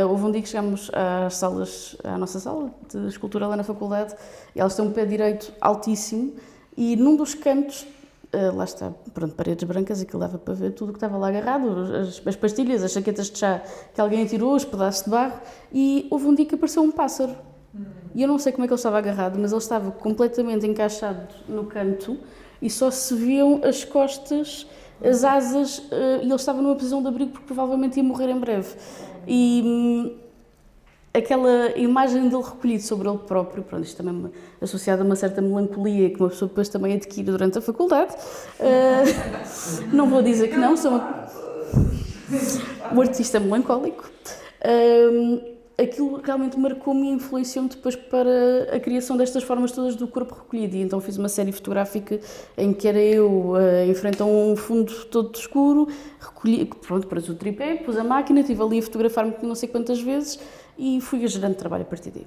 houve um dia que chegámos às salas, à nossa sala de escultura lá na faculdade, e elas têm um pé direito altíssimo, e num dos cantos... lá está, pronto, paredes brancas, aquilo dava para ver tudo o que estava lá agarrado, as pastilhas, as chaquetas de chá que alguém tirou, os pedaços de barro, e houve um dia que apareceu um pássaro. E eu não sei como é que ele estava agarrado, mas ele estava completamente encaixado no canto e só se viam as costas, as asas, e ele estava numa posição de abrigo porque provavelmente ia morrer em breve. E aquela imagem dele recolhido sobre ele próprio, pronto, isto também é associado a uma certa melancolia que uma pessoa depois também adquire durante a faculdade. Não vou dizer que não, sou um artista melancólico. Aquilo realmente marcou-me e influenciou-me depois para a criação destas formas todas do corpo recolhido. E então fiz uma série fotográfica em que era eu em frente a um fundo todo escuro, recolhi, pronto, pus o tripé, pus a máquina, estive ali a fotografar-me não sei quantas vezes e fui gerando trabalho a partir daí.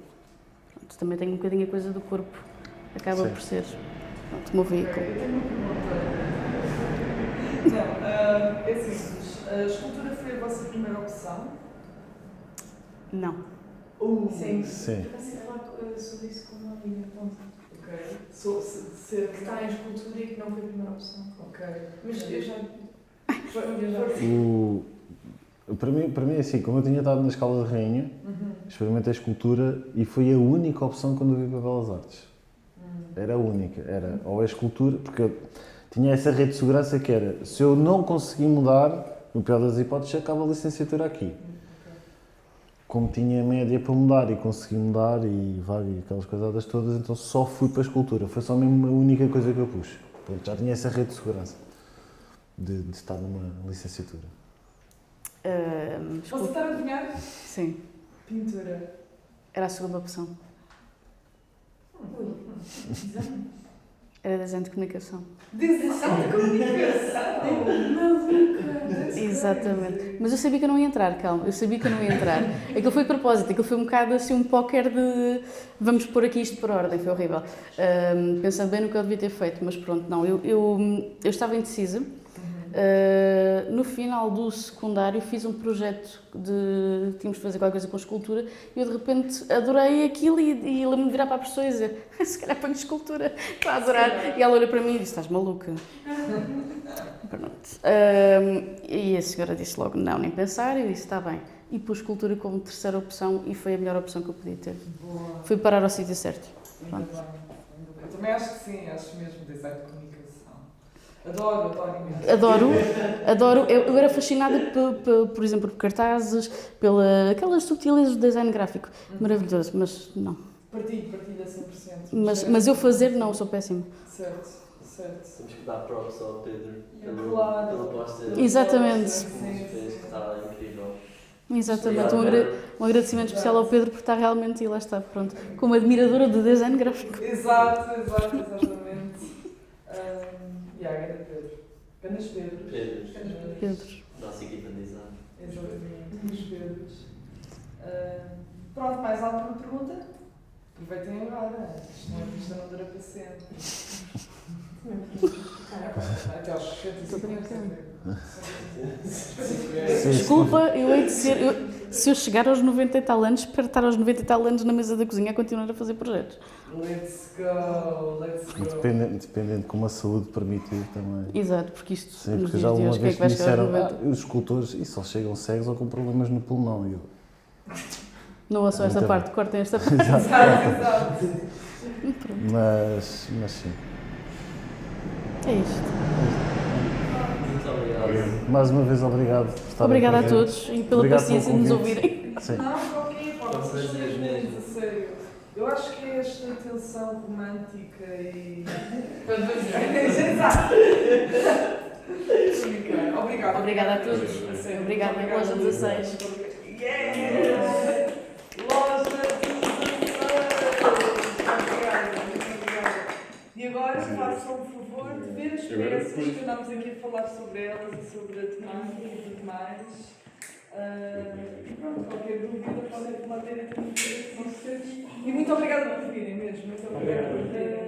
Pronto, também tenho um bocadinho a coisa do corpo, acaba por ser pronto, o meu veículo. Eu tenho uma pergunta. Não, é simples. A escultura foi a vossa primeira opção? Não. Sim. Sim. Eu sei falar sobre isso com uma amiga. Ok. Ser Que está em escultura e que não foi a primeira opção. Ok. Mas eu já. Para mim é assim, como eu tinha estado na Escola de Rainha, experimentei a escultura e foi a única opção quando eu vim para Belas Artes. Era a única, era ou a escultura, porque eu tinha essa rede de segurança que era, se eu não conseguir mudar, no pior das hipóteses, acaba a licenciatura aqui. Como tinha média para mudar e consegui mudar e aquelas coisadas todas, então só fui para a escultura. Foi só mesmo a única coisa que eu pus. Pronto, já tinha essa rede de segurança de estar numa licenciatura. Posso estar a adivinhar? Sim, Pintura. era a segunda opção. Era desenho de comunicação. Desenho de comunicação! Exatamente. Mas eu sabia que eu não ia entrar, calma. Eu sabia que eu não ia entrar. Aquilo foi de propósito. Aquilo foi um bocado assim um póquer de vamos pôr aqui isto por ordem. Foi horrível. Pensando bem no que eu devia ter feito, mas pronto, não. Eu estava indecisa. No final do secundário fiz um projeto tínhamos de fazer qualquer coisa com escultura e eu de repente adorei aquilo e lembro-me de virar para a pessoa e dizer se calhar ponho escultura, estou a adorar. E ela olha para mim e disse, estás maluca? Pronto. E a senhora disse logo, não, nem pensar, e eu disse, está bem. E pus escultura como terceira opção e foi a melhor opção que eu podia ter. Boa. Fui parar ao sítio certo. Muito bem. Eu também acho que sim, acho mesmo design de comunicação. Adoro imenso. Adoro. Eu era fascinada, por exemplo, por cartazes, aquelas subtilezas do design gráfico. Maravilhoso, mas não. Partilho a 100%. Mas eu fazer, não, sou péssima. Certo. Temos que dar props ao Pedro Claro. pela posta. Exatamente. Que está incrível. Exatamente. Um agradecimento especial ao Pedro por estar realmente, e lá está, pronto, como admiradora do design gráfico. Exatamente. Era Pedro. Apenas Pedro. Pedro. Nossa equipa de design. Exatamente, os Pedros. Pronto, mais alguma pergunta? Aproveitem agora. Isto não dura para sempre. Até aos 65 anos. Desculpa, eu hei de ser. Se eu chegar aos 90 e tal anos, espero estar aos 90 e tal anos na mesa da cozinha a continuar a fazer projetos. Let's go, let's go. Dependendo de como a saúde permitir também. Exato, porque isto Sim, nos porque dias já de alguma hoje, quem é vez que vai me chegar aos disseram, 90? os escultores, e só chegam cegos ou com problemas no pulmão. E eu, Não ouçam esta Muito parte, cortem esta parte. Exato. mas sim. É isto. Muito obrigado. Mais uma vez, obrigado por estarem Obrigada a presentes. todos e pela Obrigado paciência pelo de nos convite. ouvirem. Sim. Não, ok, pá, Foi um vocês são prazer os mesmo. meninos, a sério. Eu acho que é esta tensão romântica e. Exato. Obrigada. Obrigada a todos. A sério. Obrigada, Loja 16. Yeah! Loja 16! Obrigada, muito obrigada. E agora façam o favor de ver as peças que andámos aqui a falar sobre elas e sobre a temática e tudo mais. E pronto, qualquer dúvida podem falar diretamente com vocês. E muito obrigada por virem mesmo. Muito obrigada por terem.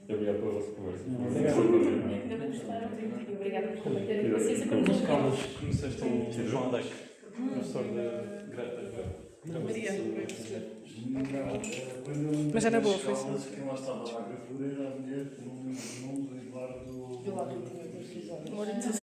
Obrigado pela vossa conversa. Ainda bem que gostaram. E obrigada por terem paciência com nos Carlos, conheceste o João Deck, professor de Greta. Maria, mas era boa, foi sim. Quem lá estava a agricultura era a mulher, não me lembro o nome do Eduardo. Eu lá tinha pesquisado.